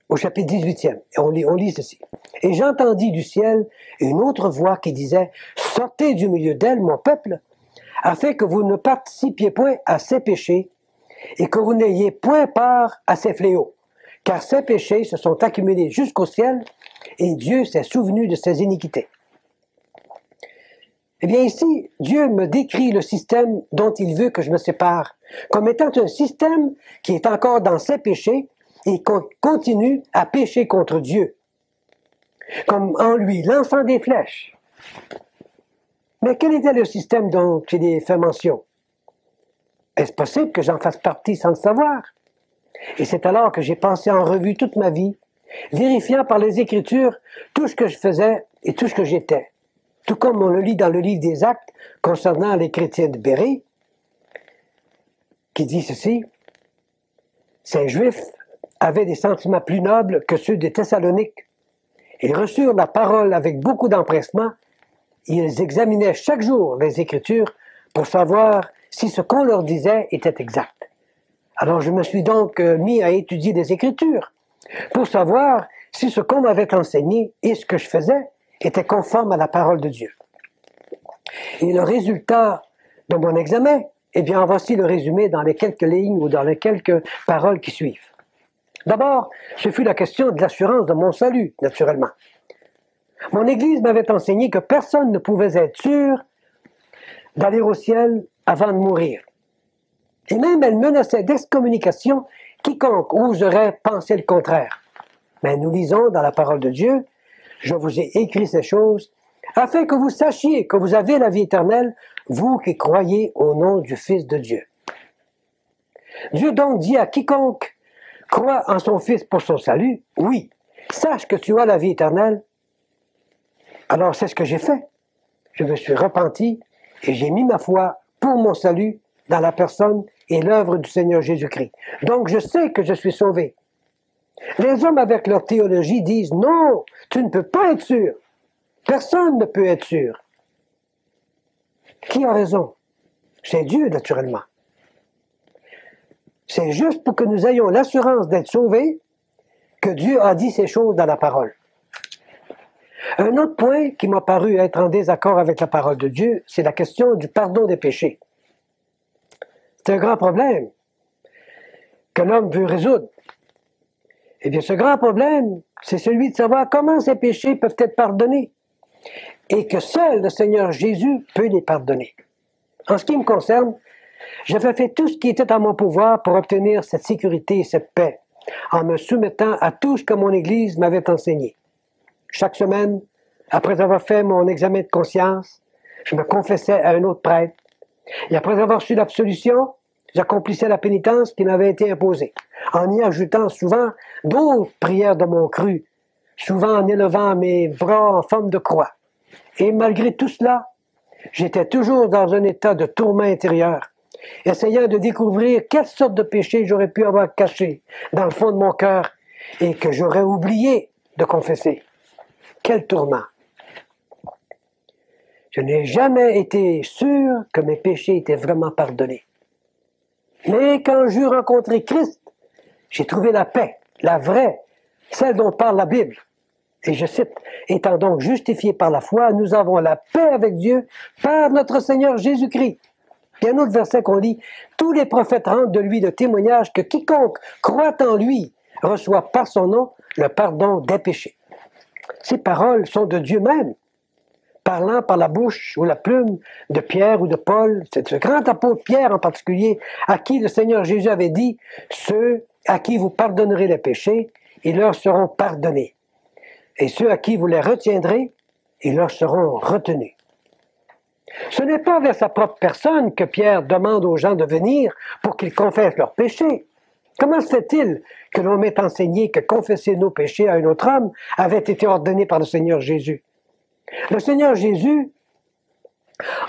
au chapitre 18e. Et on lit ceci. « Et j'entendis du ciel une autre voix qui disait, « Sortez du milieu d'elle, mon peuple, afin que vous ne participiez point à ses péchés, et que vous n'ayez point part à ses fléaux, car ses péchés se sont accumulés jusqu'au ciel, et Dieu s'est souvenu de ses iniquités. » Eh bien ici, Dieu me décrit le système dont il veut que je me sépare, comme étant un système qui est encore dans ses péchés et continue à pécher contre Dieu, comme en lui lançant des flèches. Mais quel était le système dont il est fait mention? Est-ce possible que j'en fasse partie sans le savoir? Et c'est alors que j'ai passé en revue toute ma vie, vérifiant par les Écritures tout ce que je faisais et tout ce que j'étais. Tout comme on le lit dans le livre des Actes concernant les chrétiens de Bérée, qui dit ceci, « Ces Juifs avaient des sentiments plus nobles que ceux des Thessaloniques. Ils reçurent la parole avec beaucoup d'empressement. Ils examinaient chaque jour les Écritures pour savoir si ce qu'on leur disait était exact. Alors je me suis donc mis à étudier les Écritures pour savoir si ce qu'on m'avait enseigné et ce que je faisais était conforme à la parole de Dieu. Et le résultat de mon examen, eh bien, voici le résumé dans les quelques lignes ou dans les quelques paroles qui suivent. D'abord, ce fut la question de l'assurance de mon salut, naturellement. Mon Église m'avait enseigné que personne ne pouvait être sûr d'aller au ciel avant de mourir. Et même elle menaçait d'excommunication quiconque oserait penser le contraire. Mais nous lisons dans la parole de Dieu, « Je vous ai écrit ces choses, afin que vous sachiez que vous avez la vie éternelle, vous qui croyez au nom du Fils de Dieu. » Dieu donc dit à quiconque croit en son Fils pour son salut, « Oui, sache que tu as la vie éternelle. » Alors c'est ce que j'ai fait. Je me suis repenti et j'ai mis ma foi pour mon salut dans la personne et l'œuvre du Seigneur Jésus-Christ. Donc je sais que je suis sauvé. Les hommes avec leur théologie disent « Non, tu ne peux pas être sûr. Personne ne peut être sûr. » Qui a raison? C'est Dieu, naturellement. C'est juste pour que nous ayons l'assurance d'être sauvés que Dieu a dit ces choses dans la parole. Un autre point qui m'a paru être en désaccord avec la parole de Dieu, c'est la question du pardon des péchés. C'est un grand problème que l'homme veut résoudre. Eh bien, ce grand problème, c'est celui de savoir comment ces péchés peuvent être pardonnés et que seul le Seigneur Jésus peut les pardonner. En ce qui me concerne, j'avais fait tout ce qui était en mon pouvoir pour obtenir cette sécurité et cette paix, en me soumettant à tout ce que mon Église m'avait enseigné. Chaque semaine, après avoir fait mon examen de conscience, je me confessais à un autre prêtre. Et après avoir reçu l'absolution, j'accomplissais la pénitence qui m'avait été imposée, en y ajoutant souvent d'autres prières de mon cru, souvent en élevant mes bras en forme de croix. Et malgré tout cela, j'étais toujours dans un état de tourment intérieur, essayant de découvrir quelle sorte de péché j'aurais pu avoir caché dans le fond de mon cœur et que j'aurais oublié de confesser. Quel tourment! Je n'ai jamais été sûr que mes péchés étaient vraiment pardonnés. Mais quand j'eus rencontré Christ, j'ai trouvé la paix, la vraie, celle dont parle la Bible. Et je cite, « Étant donc justifiés par la foi, nous avons la paix avec Dieu par notre Seigneur Jésus-Christ. » Il y a un autre verset qu'on lit, « Tous les prophètes rendent de lui le témoignage que quiconque croit en lui reçoit par son nom le pardon des péchés. » Ces paroles sont de Dieu même, parlant par la bouche ou la plume de Pierre ou de Paul, c'est ce grand apôtre Pierre en particulier, à qui le Seigneur Jésus avait dit, « Ceux à qui vous pardonnerez les péchés, ils leur seront pardonnés. Et ceux à qui vous les retiendrez, ils leur seront retenus. » Ce n'est pas vers sa propre personne que Pierre demande aux gens de venir pour qu'ils confessent leurs péchés. Comment se fait-il que l'on m'ait enseigné que confesser nos péchés à un autre homme avait été ordonné par le Seigneur Jésus? Le Seigneur Jésus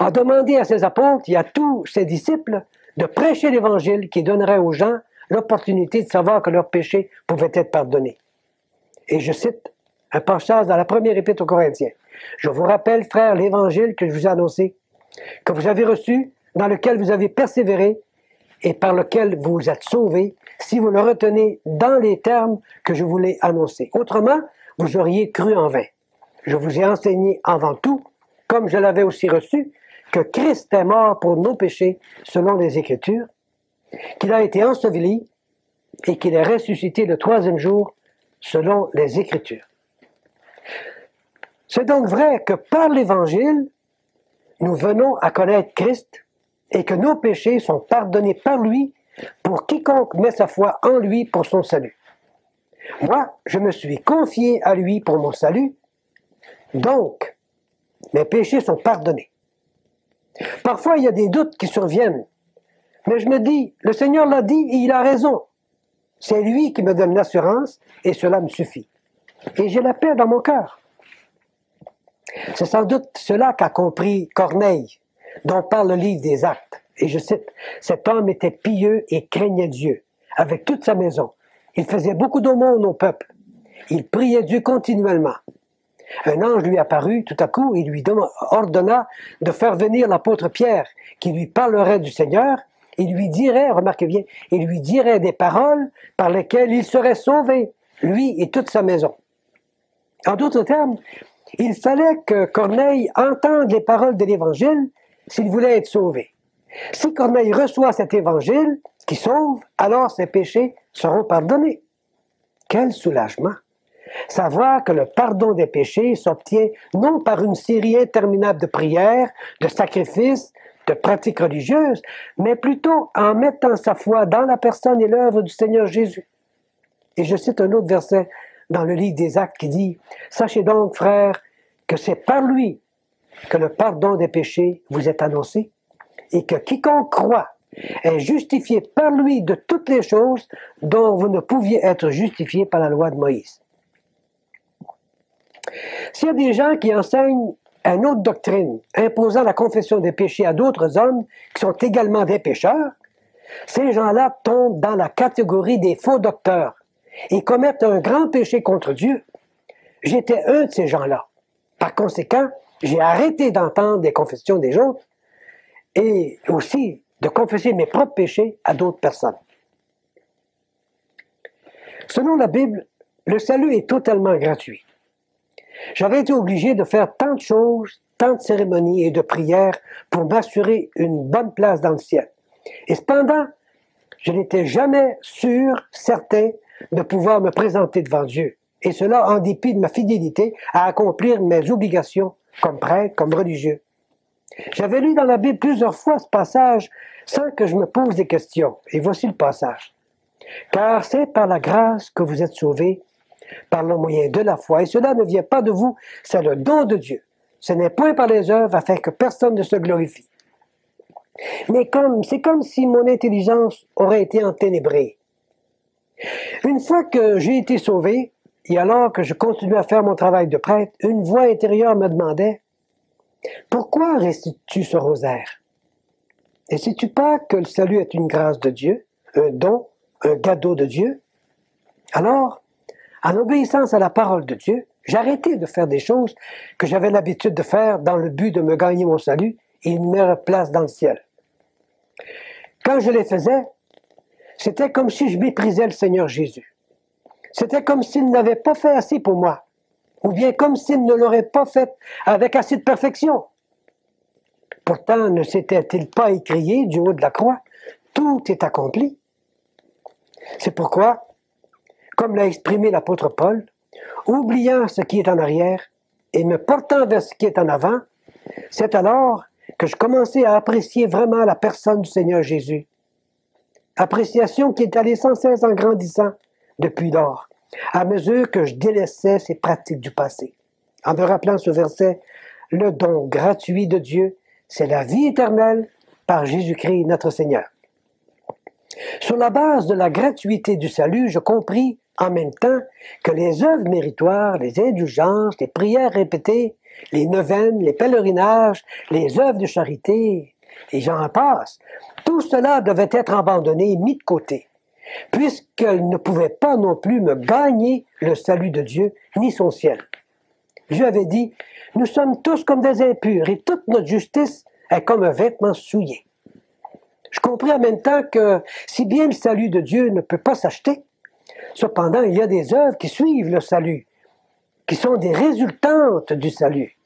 a demandé à ses apôtres et à tous ses disciples de prêcher l'Évangile qui donnerait aux gens l'opportunité de savoir que leurs péchés pouvaient être pardonnés. Et je cite un passage dans la première épître aux Corinthiens. « Je vous rappelle, frères, l'Évangile que je vous ai annoncé, que vous avez reçu, dans lequel vous avez persévéré et par lequel vous êtes sauvés, si vous le retenez dans les termes que je vous l'ai annoncés. Autrement, vous auriez cru en vain. Je vous ai enseigné avant tout, comme je l'avais aussi reçu, que Christ est mort pour nos péchés selon les Écritures, qu'il a été enseveli et qu'il est ressuscité le troisième jour selon les Écritures. » C'est donc vrai que par l'Évangile, nous venons à connaître Christ et que nos péchés sont pardonnés par lui pour quiconque met sa foi en lui pour son salut. Moi, je me suis confié à lui pour mon salut, donc mes péchés sont pardonnés. Parfois, il y a des doutes qui surviennent, mais je me dis, le Seigneur l'a dit et il a raison. C'est lui qui me donne l'assurance et cela me suffit. Et j'ai la paix dans mon cœur. C'est sans doute cela qu'a compris Corneille, dont parle le livre des Actes. Et je cite, « Cet homme était pieux et craignait Dieu, avec toute sa maison. Il faisait beaucoup d'aumônes au peuple. Il priait Dieu continuellement. Un ange lui apparut tout à coup et lui ordonna de faire venir l'apôtre Pierre, qui lui parlerait du Seigneur, et lui dirait, remarquez bien, il lui dirait des paroles par lesquelles il serait sauvé, lui et toute sa maison. » En d'autres termes, il fallait que Corneille entende les paroles de l'Évangile s'il voulait être sauvé. Si Corneille reçoit cet Évangile qui sauve, alors ses péchés seront pardonnés. Quel soulagement! Savoir que le pardon des péchés s'obtient non par une série interminable de prières, de sacrifices, de pratiques religieuses, mais plutôt en mettant sa foi dans la personne et l'œuvre du Seigneur Jésus. Et je cite un autre verset dans le livre des Actes qui dit « Sachez donc, frères, que c'est par lui que le pardon des péchés vous est annoncé, et que quiconque croit est justifié par lui de toutes les choses dont vous ne pouviez être justifiés par la loi de Moïse. » S'il y a des gens qui enseignent une autre doctrine, imposant la confession des péchés à d'autres hommes qui sont également des pécheurs, ces gens-là tombent dans la catégorie des faux docteurs et commettent un grand péché contre Dieu. J'étais un de ces gens-là. Par conséquent, j'ai arrêté d'entendre des confessions des autres et aussi de confesser mes propres péchés à d'autres personnes. Selon la Bible, le salut est totalement gratuit. J'avais été obligé de faire tant de choses, tant de cérémonies et de prières pour m'assurer une bonne place dans le ciel. Et cependant, je n'étais jamais sûr, certain, de pouvoir me présenter devant Dieu. Et cela en dépit de ma fidélité à accomplir mes obligations comme prêtre, comme religieux. J'avais lu dans la Bible plusieurs fois ce passage sans que je me pose des questions. Et voici le passage. « Car c'est par la grâce que vous êtes sauvés, par le moyen de la foi. Et cela ne vient pas de vous, c'est le don de Dieu. Ce n'est point par les œuvres afin que personne ne se glorifie. » Mais c'est comme si mon intelligence aurait été enténébrée. Une fois que j'ai été sauvé, et alors que je continuais à faire mon travail de prêtre, une voix intérieure me demandait « Pourquoi récites-tu ce rosaire? Et sais-tu pas que le salut est une grâce de Dieu, un don, un cadeau de Dieu? » Alors, en obéissance à la parole de Dieu, j'ai arrêté de faire des choses que j'avais l'habitude de faire dans le but de me gagner mon salut et une meilleure place dans le ciel. Quand je les faisais, c'était comme si je méprisais le Seigneur Jésus. C'était comme s'il n'avait pas fait assez pour moi, ou bien comme s'il ne l'aurait pas fait avec assez de perfection. Pourtant, ne s'était-il pas écrié du haut de la croix, « Tout est accompli ». C'est pourquoi, comme l'a exprimé l'apôtre Paul, oubliant ce qui est en arrière et me portant vers ce qui est en avant, c'est alors que je commençais à apprécier vraiment la personne du Seigneur Jésus. Appréciation qui est allée sans cesse en grandissant depuis lors, à mesure que je délaissais ces pratiques du passé. En me rappelant ce verset, le don gratuit de Dieu, c'est la vie éternelle par Jésus-Christ notre Seigneur. Sur la base de la gratuité du salut, je compris en même temps que les œuvres méritoires, les indulgences, les prières répétées, les neuvaines, les pèlerinages, les œuvres de charité, et j'en passe, tout cela devait être abandonné, mis de côté, puisqu'elles ne pouvaient pas non plus me gagner le salut de Dieu, ni son ciel. Dieu avait dit, nous sommes tous comme des impurs, et toute notre justice est comme un vêtement souillé. Je compris en même temps que, si bien le salut de Dieu ne peut pas s'acheter, cependant, il y a des œuvres qui suivent le salut, qui sont des résultantes du salut.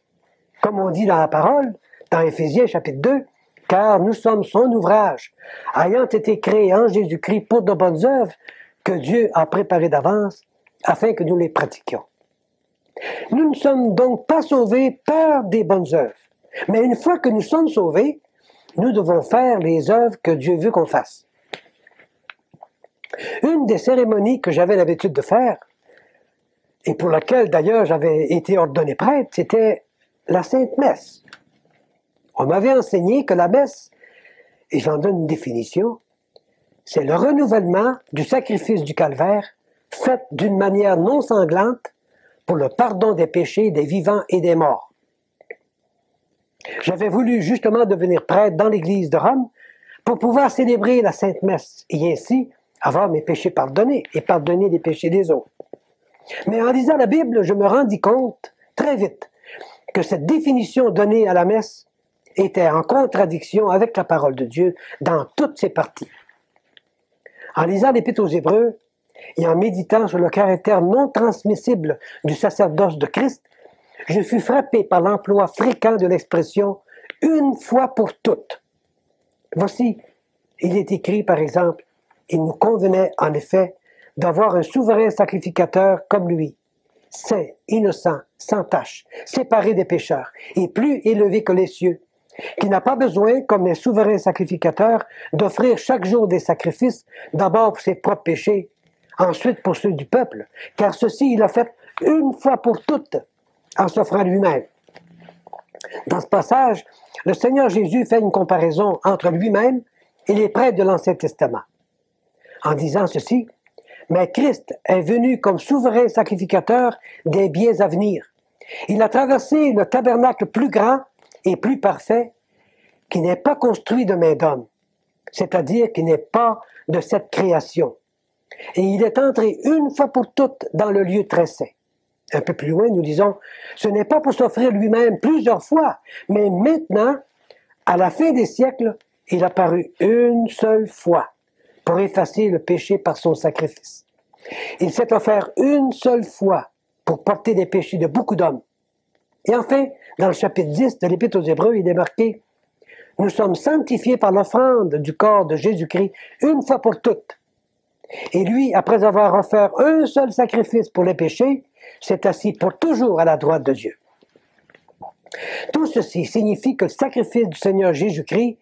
Comme on dit dans la parole, dans Éphésiens chapitre 2, « Car nous sommes son ouvrage, ayant été créés en Jésus-Christ pour de bonnes œuvres que Dieu a préparées d'avance, afin que nous les pratiquions. » Nous ne sommes donc pas sauvés par des bonnes œuvres, mais une fois que nous sommes sauvés, nous devons faire les œuvres que Dieu veut qu'on fasse. Une des cérémonies que j'avais l'habitude de faire, et pour laquelle d'ailleurs j'avais été ordonné prêtre, c'était la Sainte Messe. On m'avait enseigné que la messe, et j'en donne une définition, c'est le renouvellement du sacrifice du calvaire fait d'une manière non sanglante pour le pardon des péchés des vivants et des morts. J'avais voulu justement devenir prêtre dans l'église de Rome pour pouvoir célébrer la Sainte Messe et ainsi avoir mes péchés pardonnés et pardonner les péchés des autres. Mais en lisant la Bible, je me rendis compte très vite que cette définition donnée à la messe était en contradiction avec la parole de Dieu dans toutes ses parties. En lisant l'Épître aux Hébreux et en méditant sur le caractère non transmissible du sacerdoce de Christ, je fus frappé par l'emploi fréquent de l'expression « une fois pour toutes ». Voici, il est écrit par exemple, « Il nous convenait en effet d'avoir un souverain sacrificateur comme lui, saint, innocent, sans tache, séparé des pécheurs, et plus élevé que les cieux, qui n'a pas besoin, comme les souverains sacrificateurs, d'offrir chaque jour des sacrifices, d'abord pour ses propres péchés, ensuite pour ceux du peuple, car ceci il a fait une fois pour toutes, en s'offrant lui-même. » Dans ce passage, le Seigneur Jésus fait une comparaison entre lui-même et les prêtres de l'Ancien Testament. En disant ceci, « Mais Christ est venu comme souverain sacrificateur des biens à venir. Il a traversé le tabernacle plus grand et plus parfait qui n'est pas construit de main d'homme, c'est-à-dire qui n'est pas de cette création. Et il est entré une fois pour toutes dans le lieu très saint. » Un peu plus loin, nous disons, ce n'est pas pour s'offrir lui-même plusieurs fois, mais maintenant, à la fin des siècles, il a paru une seule fois pour effacer le péché par son sacrifice. Il s'est offert une seule fois pour porter les péchés de beaucoup d'hommes. Et enfin, dans le chapitre 10 de l'Épître aux Hébreux, il est marqué « Nous sommes sanctifiés par l'offrande du corps de Jésus-Christ une fois pour toutes. » Et lui, après avoir offert un seul sacrifice pour les péchés, s'est assis pour toujours à la droite de Dieu. Tout ceci signifie que le sacrifice du Seigneur Jésus-Christ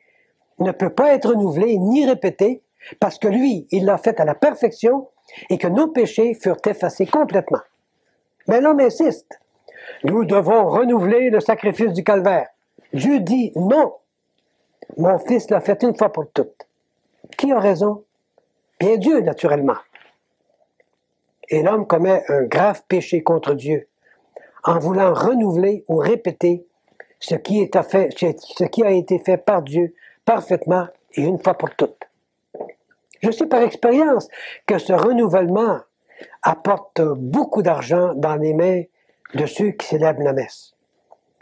ne peut pas être renouvelé ni répété parce que lui, il l'a fait à la perfection et que nos péchés furent effacés complètement. Mais l'homme insiste. Nous devons renouveler le sacrifice du calvaire. Dieu dit non. Mon fils l'a fait une fois pour toutes. Qui a raison? Bien Dieu, naturellement. Et l'homme commet un grave péché contre Dieu en voulant renouveler ou répéter ce qui a été fait par Dieu parfaitement et une fois pour toutes. Je sais par expérience que ce renouvellement apporte beaucoup d'argent dans les mains de ceux qui célèbrent la messe.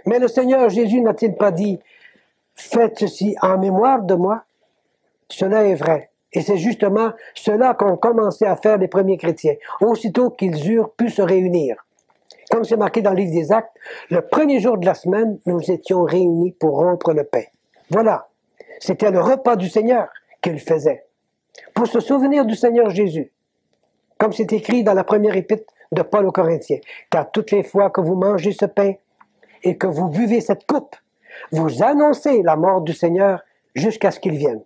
Mais le Seigneur Jésus n'a-t-il pas dit « Faites ceci en mémoire de moi » Cela est vrai. Et c'est justement cela qu'ont commencé à faire les premiers chrétiens, aussitôt qu'ils eurent pu se réunir. Comme c'est marqué dans le livre des Actes, le premier jour de la semaine, nous étions réunis pour rompre le pain. Voilà, c'était le repas du Seigneur qu'ils faisaient, pour se souvenir du Seigneur Jésus. Comme c'est écrit dans la première épître de Paul aux Corinthiens, « Car toutes les fois que vous mangez ce pain et que vous buvez cette coupe, vous annoncez la mort du Seigneur jusqu'à ce qu'il vienne. »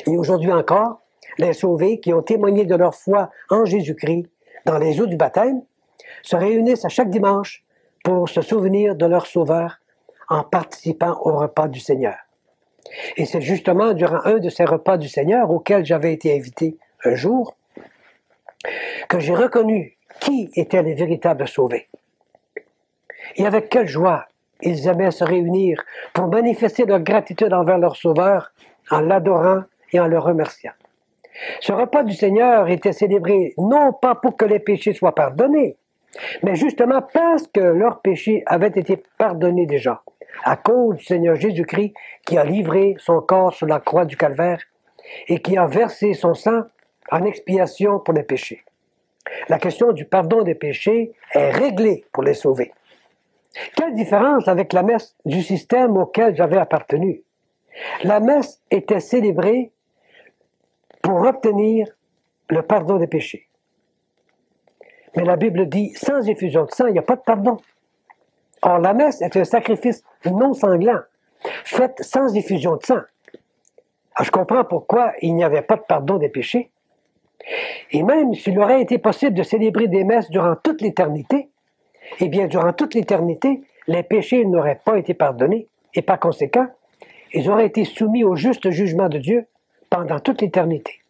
Et aujourd'hui encore, les sauvés qui ont témoigné de leur foi en Jésus-Christ dans les eaux du baptême se réunissent à chaque dimanche pour se souvenir de leur Sauveur en participant au repas du Seigneur. Et c'est justement durant un de ces repas du Seigneur auxquels j'avais été invité un jour que j'ai reconnu qui étaient les véritables sauvés. Et avec quelle joie ils aimaient se réunir pour manifester leur gratitude envers leur Sauveur en l'adorant et en le remerciant. Ce repas du Seigneur était célébré non pas pour que les péchés soient pardonnés, mais justement parce que leurs péchés avaient été pardonnés déjà, à cause du Seigneur Jésus-Christ qui a livré son corps sur la croix du Calvaire et qui a versé son sang en expiation pour les péchés. La question du pardon des péchés est réglée pour les sauvés. Quelle différence avec la messe du système auquel j'avais appartenu? La messe était célébrée pour obtenir le pardon des péchés. Mais la Bible dit, sans effusion de sang, il n'y a pas de pardon. Or, la messe est un sacrifice non sanglant, fait sans effusion de sang. Alors, je comprends pourquoi il n'y avait pas de pardon des péchés. Et même s'il aurait été possible de célébrer des messes durant toute l'éternité, eh bien, durant toute l'éternité, les péchés n'auraient pas été pardonnés, et par conséquent, ils auraient été soumis au juste jugement de Dieu pendant toute l'éternité.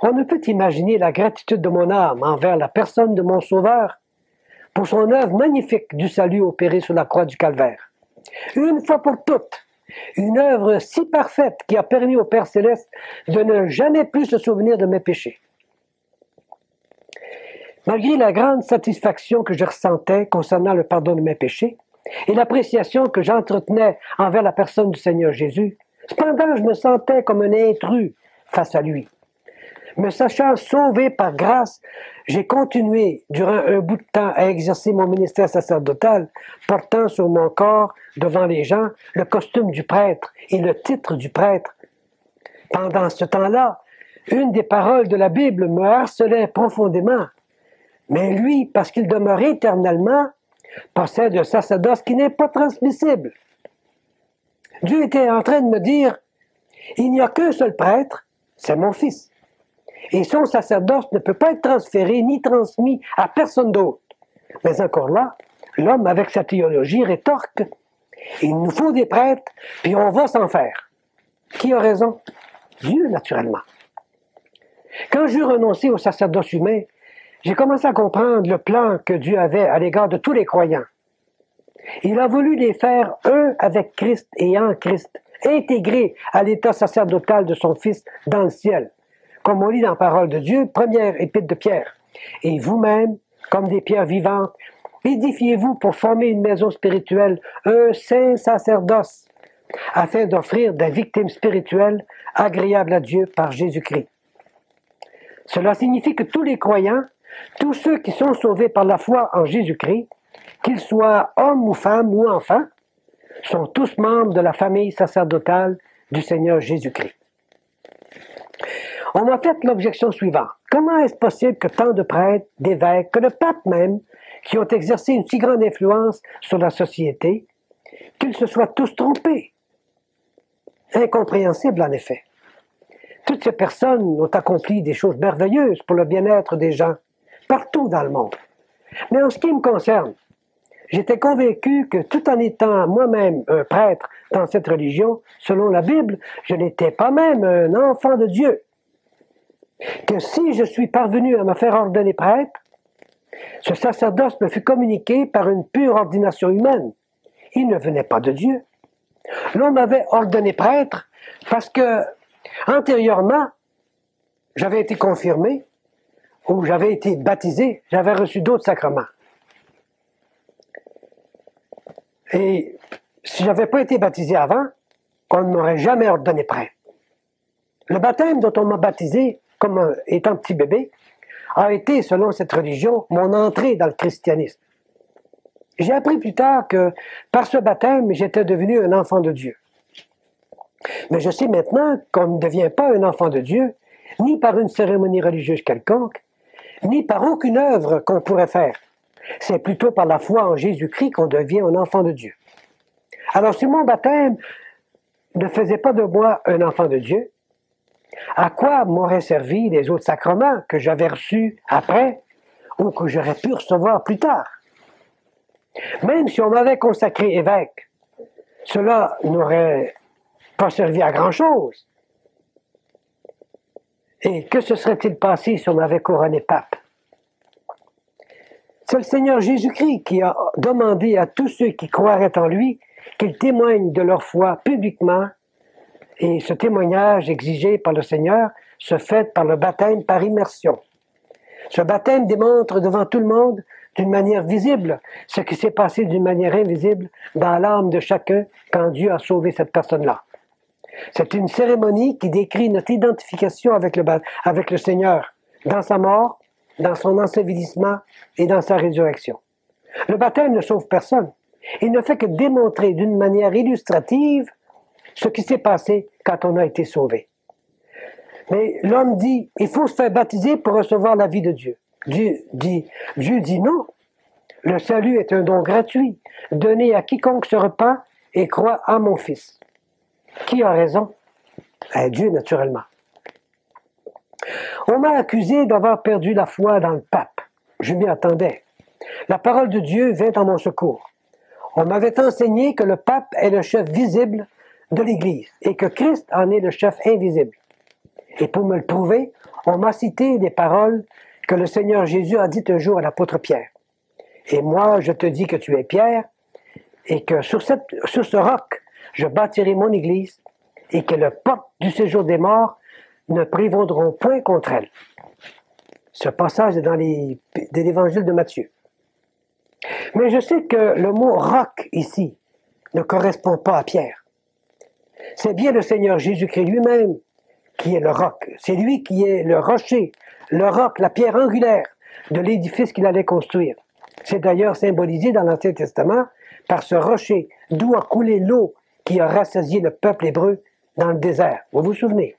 On ne peut imaginer la gratitude de mon âme envers la personne de mon Sauveur pour son œuvre magnifique du salut opéré sur la croix du Calvaire. Une fois pour toutes, une œuvre si parfaite qui a permis au Père Céleste de ne jamais plus se souvenir de mes péchés. Malgré la grande satisfaction que je ressentais concernant le pardon de mes péchés et l'appréciation que j'entretenais envers la personne du Seigneur Jésus, cependant je me sentais comme un intrus face à lui. Me sachant sauvé par grâce, j'ai continué durant un bout de temps à exercer mon ministère sacerdotal, portant sur mon corps, devant les gens, le costume du prêtre et le titre du prêtre. Pendant ce temps-là, une des paroles de la Bible me harcelait profondément. Mais lui, parce qu'il demeure éternellement, possède un sacerdoce qui n'est pas transmissible. Dieu était en train de me dire, il n'y a qu'un seul prêtre, c'est mon fils. Et son sacerdoce ne peut pas être transféré ni transmis à personne d'autre. Mais encore là, l'homme avec sa théologie rétorque, il nous faut des prêtres, puis on va s'en faire. Qui a raison? Dieu, naturellement. Quand j'eus renoncé au sacerdoce humain, j'ai commencé à comprendre le plan que Dieu avait à l'égard de tous les croyants. Il a voulu les faire un avec Christ et en Christ, intégrés à l'état sacerdotal de son Fils dans le ciel. Comme on lit dans la parole de Dieu, première épître de Pierre. Et vous-même, comme des pierres vivantes, édifiez-vous pour former une maison spirituelle, un saint sacerdoce, afin d'offrir des victimes spirituelles agréables à Dieu par Jésus-Christ. Cela signifie que tous les croyants, tous ceux qui sont sauvés par la foi en Jésus-Christ, qu'ils soient hommes ou femmes ou enfants, sont tous membres de la famille sacerdotale du Seigneur Jésus-Christ. On m'a fait l'objection suivante. Comment est-ce possible que tant de prêtres, d'évêques, que le pape même, qui ont exercé une si grande influence sur la société, qu'ils se soient tous trompés? Incompréhensible, en effet. Toutes ces personnes ont accompli des choses merveilleuses pour le bien-être des gens, partout dans le monde. Mais en ce qui me concerne, j'étais convaincu que tout en étant moi-même un prêtre dans cette religion, selon la Bible, je n'étais pas même un enfant de Dieu. Que si je suis parvenu à me faire ordonner prêtre, ce sacerdoce me fut communiqué par une pure ordination humaine. Il ne venait pas de Dieu. L'on m'avait ordonné prêtre parce que, antérieurement, j'avais été confirmé ou j'avais été baptisé, j'avais reçu d'autres sacrements. Et si je n'avais pas été baptisé avant, on ne m'aurait jamais ordonné prêtre. Le baptême dont on m'a baptisé, comme étant petit bébé, a été, selon cette religion, mon entrée dans le christianisme. J'ai appris plus tard que, par ce baptême, j'étais devenu un enfant de Dieu. Mais je sais maintenant qu'on ne devient pas un enfant de Dieu, ni par une cérémonie religieuse quelconque, ni par aucune œuvre qu'on pourrait faire. C'est plutôt par la foi en Jésus-Christ qu'on devient un enfant de Dieu. Alors, si mon baptême ne faisait pas de moi un enfant de Dieu, à quoi m'auraient servi les autres sacrements que j'avais reçus après ou que j'aurais pu recevoir plus tard? Même si on m'avait consacré évêque, cela n'aurait pas servi à grand-chose. Et que se serait-il passé si on m'avait couronné pape? C'est le Seigneur Jésus-Christ qui a demandé à tous ceux qui croiraient en lui qu'ils témoignent de leur foi publiquement, et ce témoignage exigé par le Seigneur se fait par le baptême par immersion. Ce baptême démontre devant tout le monde, d'une manière visible, ce qui s'est passé d'une manière invisible dans l'âme de chacun quand Dieu a sauvé cette personne-là. C'est une cérémonie qui décrit notre identification avec le Seigneur, dans sa mort, dans son ensevelissement et dans sa résurrection. Le baptême ne sauve personne. Il ne fait que démontrer d'une manière illustrative ce qui s'est passé quand on a été sauvé. Mais l'homme dit, il faut se faire baptiser pour recevoir la vie de Dieu. Dieu dit non. Le salut est un don gratuit, donné à quiconque se repent et croit à mon Fils. Qui a raison? Dieu, naturellement. On m'a accusé d'avoir perdu la foi dans le pape. Je m'y attendais. La parole de Dieu vint en mon secours. On m'avait enseigné que le pape est le chef visible de l'Église et que Christ en est le chef invisible. Et pour me le prouver, on m'a cité des paroles que le Seigneur Jésus a dites un jour à l'apôtre Pierre. Et moi, je te dis que tu es Pierre, et que sur ce roc, je bâtirai mon Église, et que les portes du séjour des morts ne prévaudront point contre elle. Ce passage est dans l'Évangile de Matthieu. Mais je sais que le mot roc ici ne correspond pas à Pierre. C'est bien le Seigneur Jésus-Christ lui-même qui est le roc. C'est lui qui est le rocher, le roc, la pierre angulaire de l'édifice qu'il allait construire. C'est d'ailleurs symbolisé dans l'Ancien Testament par ce rocher d'où a coulé l'eau qui a rassasié le peuple hébreu dans le désert. Vous vous souvenez?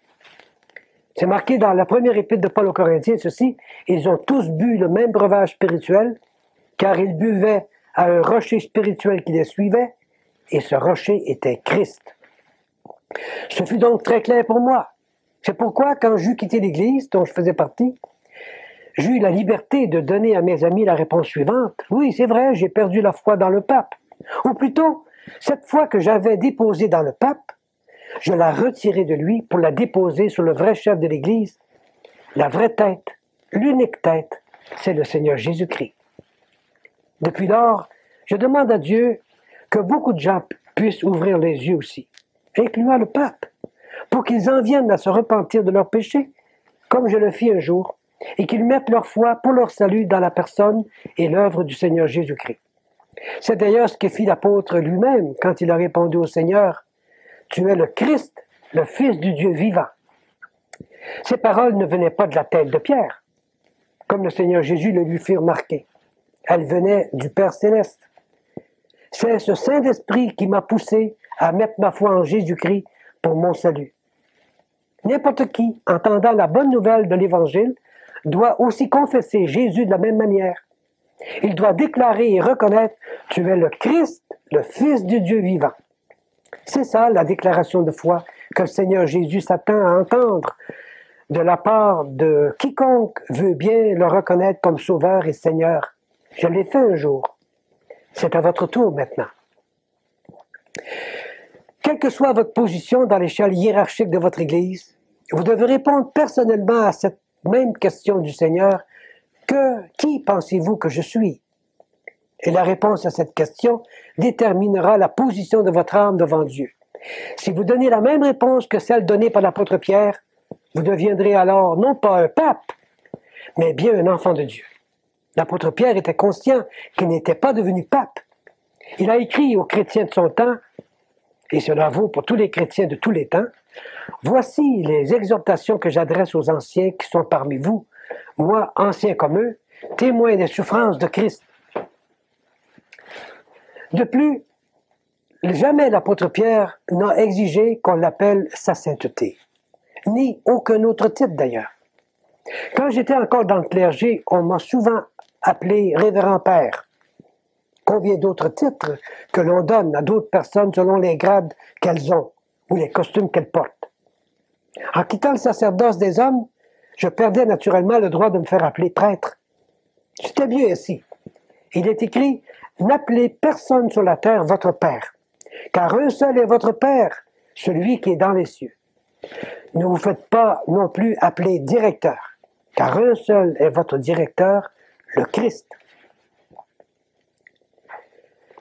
C'est marqué dans la première épître de Paul aux Corinthiens, ceci, ils ont tous bu le même breuvage spirituel, car ils buvaient à un rocher spirituel qui les suivait, et ce rocher était Christ. Ce fut donc très clair pour moi. C'est pourquoi, quand j'eus quitté l'Église, dont je faisais partie, j'ai eu la liberté de donner à mes amis la réponse suivante. Oui, c'est vrai, j'ai perdu la foi dans le pape. Ou plutôt, cette foi que j'avais déposée dans le pape, je la retirai de lui pour la déposer sur le vrai chef de l'Église. La vraie tête, l'unique tête, c'est le Seigneur Jésus-Christ. Depuis lors, je demande à Dieu que beaucoup de gens puissent ouvrir les yeux aussi, incluant le pape, pour qu'ils en viennent à se repentir de leurs péchés, comme je le fis un jour, et qu'ils mettent leur foi pour leur salut dans la personne et l'œuvre du Seigneur Jésus-Christ. C'est d'ailleurs ce que fit l'apôtre lui-même quand il a répondu au Seigneur, « Tu es le Christ, le Fils du Dieu vivant. » Ces paroles ne venaient pas de la tête de Pierre, comme le Seigneur Jésus le lui fit remarquer. Elles venaient du Père Céleste. C'est ce Saint-Esprit qui m'a poussé à mettre ma foi en Jésus-Christ pour mon salut. N'importe qui, entendant la bonne nouvelle de l'Évangile, doit aussi confesser Jésus de la même manière. Il doit déclarer et reconnaître « Tu es le Christ, le Fils du Dieu vivant ». C'est ça la déclaration de foi que le Seigneur Jésus s'attend à entendre de la part de quiconque veut bien le reconnaître comme Sauveur et Seigneur. Je l'ai fait un jour. C'est à votre tour maintenant. Quelle que soit votre position dans l'échelle hiérarchique de votre Église, vous devez répondre personnellement à cette même question du Seigneur. Qui pensez-vous que je suis? Et la réponse à cette question déterminera la position de votre âme devant Dieu. Si vous donnez la même réponse que celle donnée par l'apôtre Pierre, vous deviendrez alors non pas un pape, mais bien un enfant de Dieu. L'apôtre Pierre était conscient qu'il n'était pas devenu pape. Il a écrit aux chrétiens de son temps, et cela vaut pour tous les chrétiens de tous les temps, « Voici les exhortations que j'adresse aux anciens qui sont parmi vous, moi, ancien comme eux, témoin des souffrances de Christ. » De plus, jamais l'apôtre Pierre n'a exigé qu'on l'appelle sa sainteté, ni aucun autre titre d'ailleurs. Quand j'étais encore dans le clergé, on m'a souvent appelé révérend père. Combien d'autres titres que l'on donne à d'autres personnes selon les grades qu'elles ont ou les costumes qu'elles portent. En quittant le sacerdoce des hommes, je perdais naturellement le droit de me faire appeler prêtre. C'était mieux ainsi. Il est écrit « N'appelez personne sur la terre votre père, car un seul est votre père, celui qui est dans les cieux. Ne vous faites pas non plus appeler directeur, car un seul est votre directeur, le Christ. »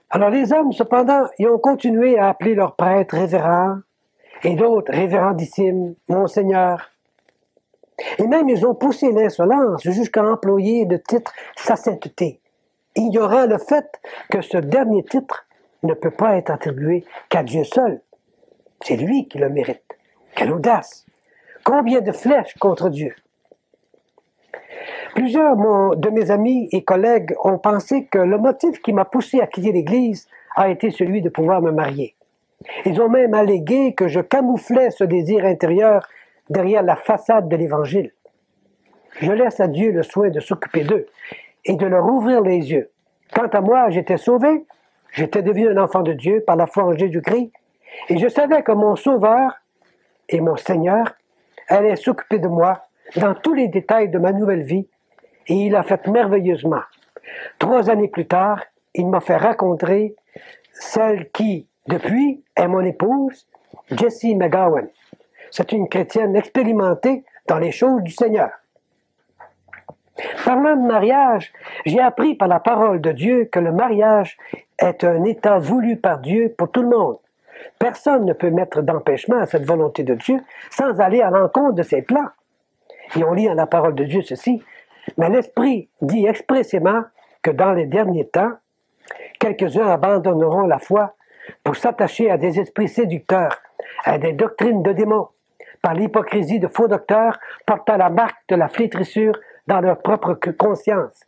Alors les hommes, cependant, ils ont continué à appeler leurs prêtres révérends, et d'autres révérendissime, monseigneur. Et même ils ont poussé l'insolence jusqu'à employer le titre sa sainteté, ignorant le fait que ce dernier titre ne peut pas être attribué qu'à Dieu seul. C'est lui qui le mérite. Quelle audace! Combien de flèches contre Dieu! Plusieurs de mes amis et collègues ont pensé que le motif qui m'a poussé à quitter l'Église a été celui de pouvoir me marier. Ils ont même allégué que je camouflais ce désir intérieur derrière la façade de l'Évangile. Je laisse à Dieu le soin de s'occuper d'eux et de leur ouvrir les yeux. Quant à moi, j'étais sauvé, j'étais devenu un enfant de Dieu par la foi en Jésus-Christ, et je savais que mon Sauveur et mon Seigneur allait s'occuper de moi dans tous les détails de ma nouvelle vie, et il a fait merveilleusement. 3 années plus tard, il m'a fait rencontrer celle qui, depuis, est mon épouse, Jessie McGowan. C'est une chrétienne expérimentée dans les choses du Seigneur. Parlant de mariage, j'ai appris par la parole de Dieu que le mariage est un état voulu par Dieu pour tout le monde. Personne ne peut mettre d'empêchement à cette volonté de Dieu sans aller à l'encontre de ses plans. Et on lit dans la parole de Dieu ceci, mais l'Esprit dit expressément que dans les derniers temps, quelques-uns abandonneront la foi pour s'attacher à des esprits séducteurs, à des doctrines de démons, par l'hypocrisie de faux docteurs portant la marque de la flétrissure dans leur propre conscience.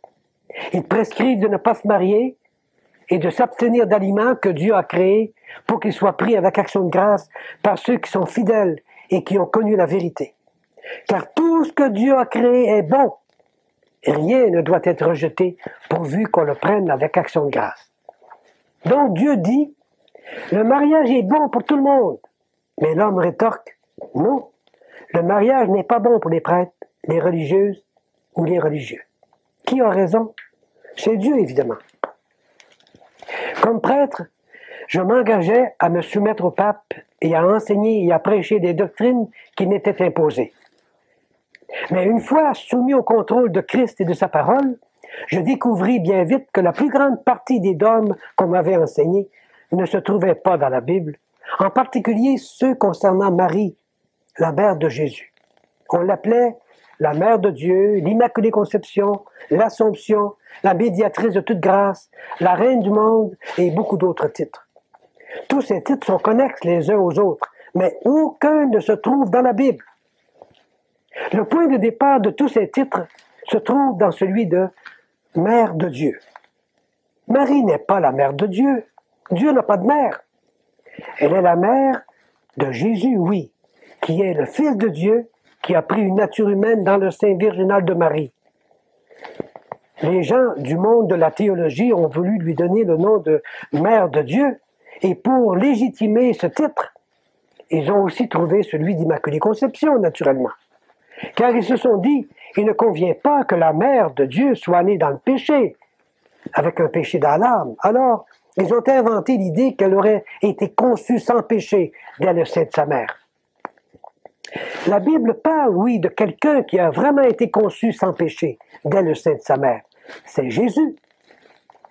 Ils prescrivent de ne pas se marier et de s'abstenir d'aliments que Dieu a créés pour qu'ils soient pris avec action de grâce par ceux qui sont fidèles et qui ont connu la vérité. Car tout ce que Dieu a créé est bon, et rien ne doit être rejeté pourvu qu'on le prenne avec action de grâce. Donc Dieu dit, le mariage est bon pour tout le monde, mais l'homme rétorque, non, le mariage n'est pas bon pour les prêtres, les religieuses ou les religieux. Qui a raison? C'est Dieu, évidemment. Comme prêtre, je m'engageais à me soumettre au pape et à enseigner et à prêcher des doctrines qui m'étaient imposées. Mais une fois soumis au contrôle de Christ et de sa parole, je découvris bien vite que la plus grande partie des dogmes qu'on m'avait enseignés ne se trouvaient pas dans la Bible, en particulier ceux concernant Marie, la mère de Jésus. On l'appelait la mère de Dieu, l'Immaculée Conception, l'Assomption, la médiatrice de toute grâce, la reine du monde et beaucoup d'autres titres. Tous ces titres sont connexes les uns aux autres, mais aucun ne se trouve dans la Bible. Le point de départ de tous ces titres se trouve dans celui de Mère de Dieu. Marie n'est pas la mère de Dieu. Dieu n'a pas de mère. Elle est la mère de Jésus, oui, qui est le Fils de Dieu, qui a pris une nature humaine dans le sein virginal de Marie. Les gens du monde de la théologie ont voulu lui donner le nom de Mère de Dieu, et pour légitimer ce titre, ils ont aussi trouvé celui d'Immaculée Conception, naturellement. Car ils se sont dit, il ne convient pas que la mère de Dieu soit née dans le péché, avec un péché dans l'âme. Alors, Ils ont inventé l'idée qu'elle aurait été conçue sans péché dès le sein de sa mère. La Bible parle, oui, de quelqu'un qui a vraiment été conçu sans péché dès le sein de sa mère. C'est Jésus.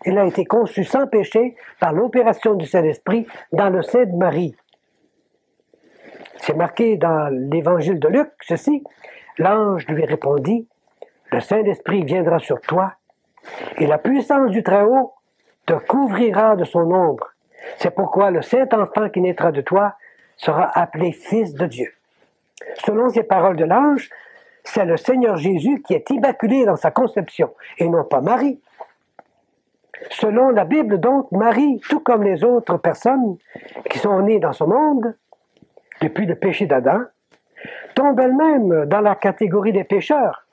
Il a été conçu sans péché par l'opération du Saint-Esprit dans le sein de Marie. C'est marqué dans l'Évangile de Luc, ceci. L'ange lui répondit, « Le Saint-Esprit viendra sur toi, et la puissance du Très-Haut te couvrira de son ombre. C'est pourquoi le Saint-Enfant qui naîtra de toi sera appelé Fils de Dieu. » Selon ces paroles de l'ange, c'est le Seigneur Jésus qui est immaculé dans sa conception, et non pas Marie. Selon la Bible, donc, Marie, tout comme les autres personnes qui sont nées dans ce monde, depuis le péché d'Adam, tombe elle-même dans la catégorie des pécheurs.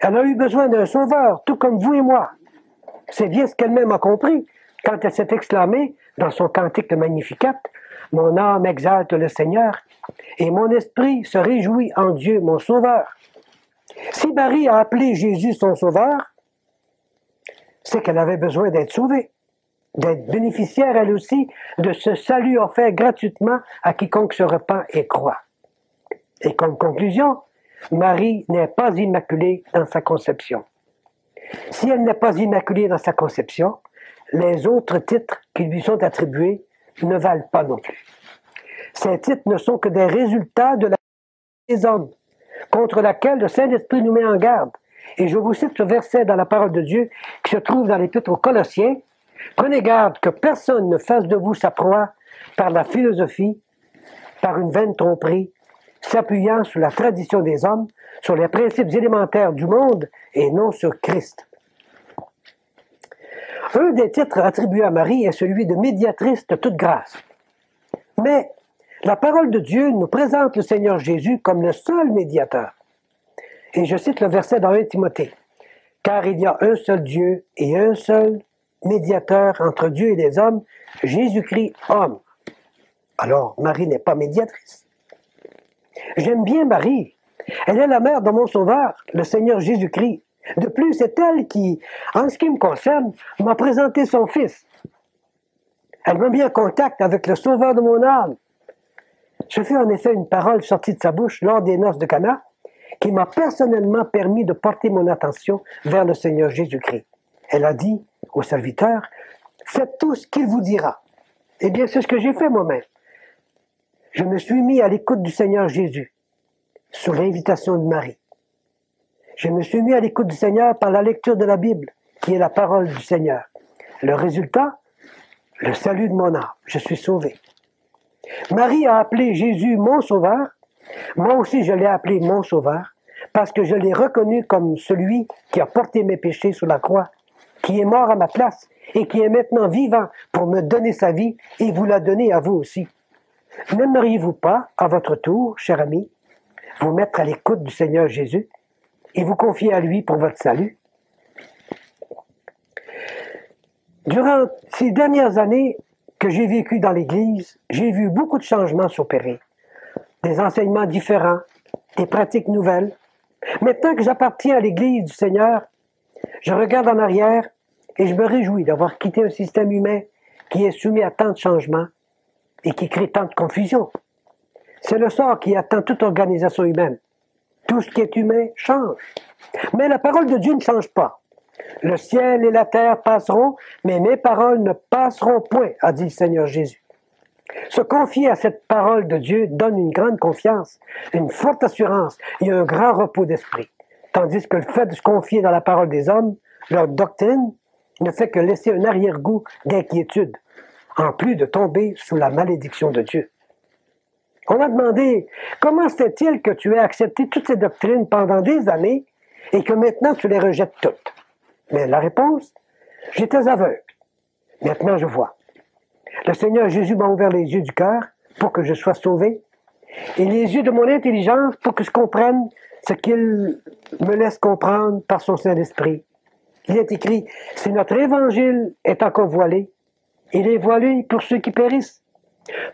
Elle a eu besoin d'un sauveur, tout comme vous et moi. C'est bien ce qu'elle-même a compris quand elle s'est exclamée dans son cantique le Magnificat, « Mon âme exalte le Seigneur, et mon esprit se réjouit en Dieu, mon sauveur. » Si Marie a appelé Jésus son sauveur, c'est qu'elle avait besoin d'être sauvée, d'être bénéficiaire elle aussi de ce salut offert gratuitement à quiconque se repent et croit. Et comme conclusion, Marie n'est pas immaculée dans sa conception. Si elle n'est pas immaculée dans sa conception, les autres titres qui lui sont attribués ne valent pas non plus. Ces titres ne sont que des résultats de la des hommes, contre laquelle le Saint-Esprit nous met en garde. Et je vous cite ce verset dans la parole de Dieu qui se trouve dans l'Épître aux Colossiens. « Prenez garde que personne ne fasse de vous sa proie par la philosophie, par une vaine tromperie, s'appuyant sur la tradition des hommes, sur les principes élémentaires du monde et non sur Christ. » Un des titres attribués à Marie est celui de médiatrice de toute grâce. Mais la parole de Dieu nous présente le Seigneur Jésus comme le seul médiateur. Et je cite le verset dans 1 Timothée. « Car il y a un seul Dieu et un seul médiateur entre Dieu et les hommes, Jésus-Christ homme. » Alors, Marie n'est pas médiatrice. J'aime bien Marie. Elle est la mère de mon Sauveur, le Seigneur Jésus-Christ. De plus, c'est elle qui, en ce qui me concerne, m'a présenté son Fils. Elle m'a mis en contact avec le Sauveur de mon âme. Ce fut en effet une parole sortie de sa bouche lors des noces de Cana qui m'a personnellement permis de porter mon attention vers le Seigneur Jésus-Christ. Elle a dit au serviteur, « Faites tout ce qu'il vous dira. » Eh bien, c'est ce que j'ai fait moi-même. Je me suis mis à l'écoute du Seigneur Jésus, sous l'invitation de Marie. Je me suis mis à l'écoute du Seigneur par la lecture de la Bible, qui est la parole du Seigneur. Le résultat, le salut de mon âme. Je suis sauvé. Marie a appelé Jésus mon sauveur. Moi aussi, je l'ai appelé mon sauveur, parce que je l'ai reconnu comme celui qui a porté mes péchés sur la croix, qui est mort à ma place et qui est maintenant vivant pour me donner sa vie et vous la donner à vous aussi. N'aimeriez-vous pas, à votre tour, cher ami, vous mettre à l'écoute du Seigneur Jésus et vous confier à lui pour votre salut? Durant ces dernières années que j'ai vécues dans l'Église, j'ai vu beaucoup de changements s'opérer, des enseignements différents, des pratiques nouvelles. Maintenant que j'appartiens à l'Église du Seigneur, je regarde en arrière et je me réjouis d'avoir quitté un système humain qui est soumis à tant de changements et qui crée tant de confusion. C'est le sort qui attend toute organisation humaine. Tout ce qui est humain change. Mais la parole de Dieu ne change pas. Le ciel et la terre passeront, mais mes paroles ne passeront point, a dit le Seigneur Jésus. Se confier à cette parole de Dieu donne une grande confiance, une forte assurance et un grand repos d'esprit. Tandis que le fait de se confier dans la parole des hommes, leur doctrine, ne fait que laisser un arrière-goût d'inquiétude, en plus de tomber sous la malédiction de Dieu. On a demandé, comment se fait-il que tu aies accepté toutes ces doctrines pendant des années et que maintenant tu les rejettes toutes? Mais la réponse, j'étais aveugle. Maintenant je vois. Le Seigneur Jésus m'a ouvert les yeux du cœur pour que je sois sauvé et les yeux de mon intelligence pour que je comprenne ce qu'il me laisse comprendre par son Saint-Esprit. Il est écrit, si notre évangile est encore voilé, il est voilé pour ceux qui périssent,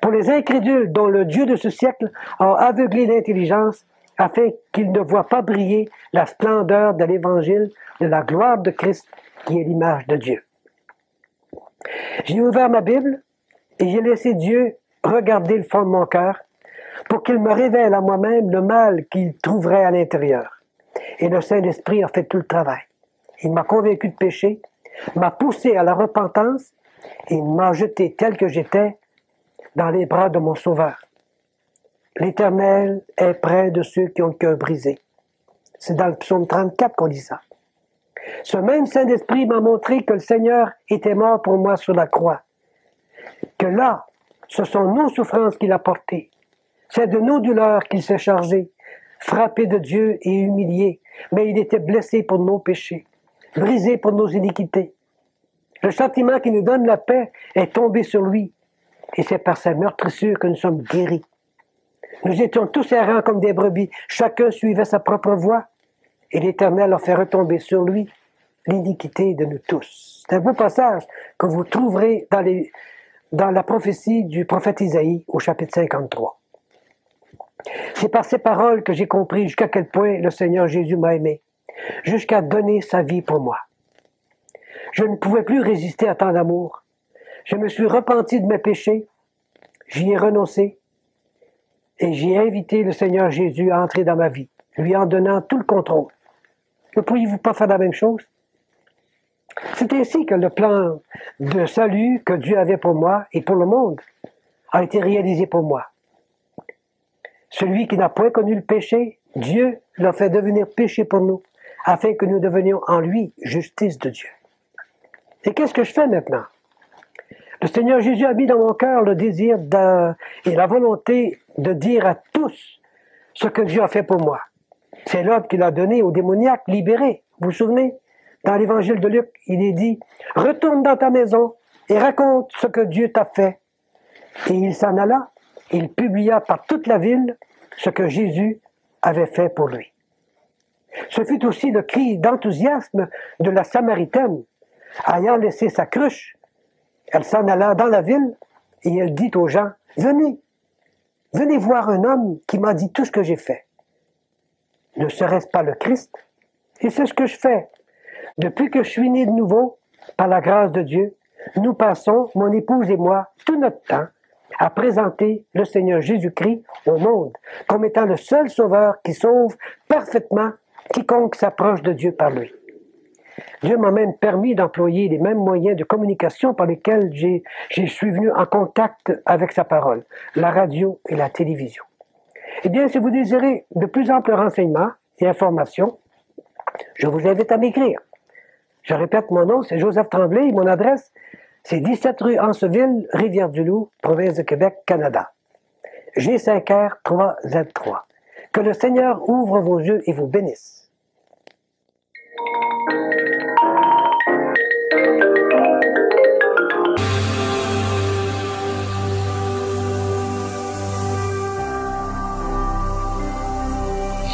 pour les incrédules dont le Dieu de ce siècle a aveuglé l'intelligence afin qu'ils ne voient pas briller la splendeur de l'évangile de la gloire de Christ qui est l'image de Dieu. J'ai ouvert ma Bible et j'ai laissé Dieu regarder le fond de mon cœur pour qu'il me révèle à moi-même le mal qu'il trouverait à l'intérieur. Et le Saint-Esprit a fait tout le travail. Il m'a convaincu de péché, m'a poussé à la repentance et m'a jeté tel que j'étais dans les bras de mon Sauveur. L'Éternel est près de ceux qui ont le cœur brisé. C'est dans le psaume 34 qu'on dit ça. Ce même Saint-Esprit m'a montré que le Seigneur était mort pour moi sur la croix. Que là, ce sont nos souffrances qu'il a portées. C'est de nos douleurs qu'il s'est chargé, frappé de Dieu et humilié. Mais il était blessé pour nos péchés, brisé pour nos iniquités. Le châtiment qui nous donne la paix est tombé sur lui. Et c'est par sa meurtrissure que nous sommes guéris. Nous étions tous errants comme des brebis. Chacun suivait sa propre voie. Et l'Éternel a fait retomber sur lui l'iniquité de nous tous. C'est un beau passage que vous trouverez dans la prophétie du prophète Isaïe au chapitre 53. C'est par ces paroles que j'ai compris jusqu'à quel point le Seigneur Jésus m'a aimé, jusqu'à donner sa vie pour moi. Je ne pouvais plus résister à tant d'amour. Je me suis repenti de mes péchés, j'y ai renoncé, et j'ai invité le Seigneur Jésus à entrer dans ma vie, lui en donnant tout le contrôle. Ne pourriez-vous pas faire la même chose? C'est ainsi que le plan de salut que Dieu avait pour moi et pour le monde a été réalisé pour moi. Celui qui n'a point connu le péché, Dieu l'a fait devenir péché pour nous, afin que nous devenions en lui justice de Dieu. Et qu'est-ce que je fais maintenant? Le Seigneur Jésus a mis dans mon cœur le désir et la volonté de dire à tous ce que Dieu a fait pour moi. C'est l'ordre qu'il a donné aux démoniaques libérés. Vous vous souvenez? Dans l'évangile de Luc, il est dit « Retourne dans ta maison et raconte ce que Dieu t'a fait. » Et il s'en alla, il publia par toute la ville ce que Jésus avait fait pour lui. Ce fut aussi le cri d'enthousiasme de la Samaritaine. Ayant laissé sa cruche, elle s'en alla dans la ville et elle dit aux gens « Venez, venez voir un homme qui m'a dit tout ce que j'ai fait. » Ne serait-ce pas le Christ? Et c'est ce que je fais. Depuis que je suis né de nouveau, par la grâce de Dieu, nous passons, mon épouse et moi, tout notre temps à présenter le Seigneur Jésus-Christ au monde comme étant le seul sauveur qui sauve parfaitement quiconque s'approche de Dieu par lui. Dieu m'a même permis d'employer les mêmes moyens de communication par lesquels je suis venu en contact avec sa parole, la radio et la télévision. Eh bien, si vous désirez de plus amples renseignements et informations, je vous invite à m'écrire. Je répète, mon nom, c'est Joseph Tremblay et mon adresse, c'est 17 rue Anceville, Rivière-du-Loup, province de Québec, Canada. G5R 3Z3. Que le Seigneur ouvre vos yeux et vous bénisse.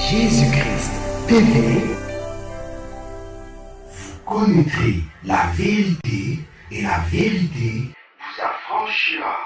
Jésus-Christ TV, vous connaîtrez la vérité et la vérité vous affranchira.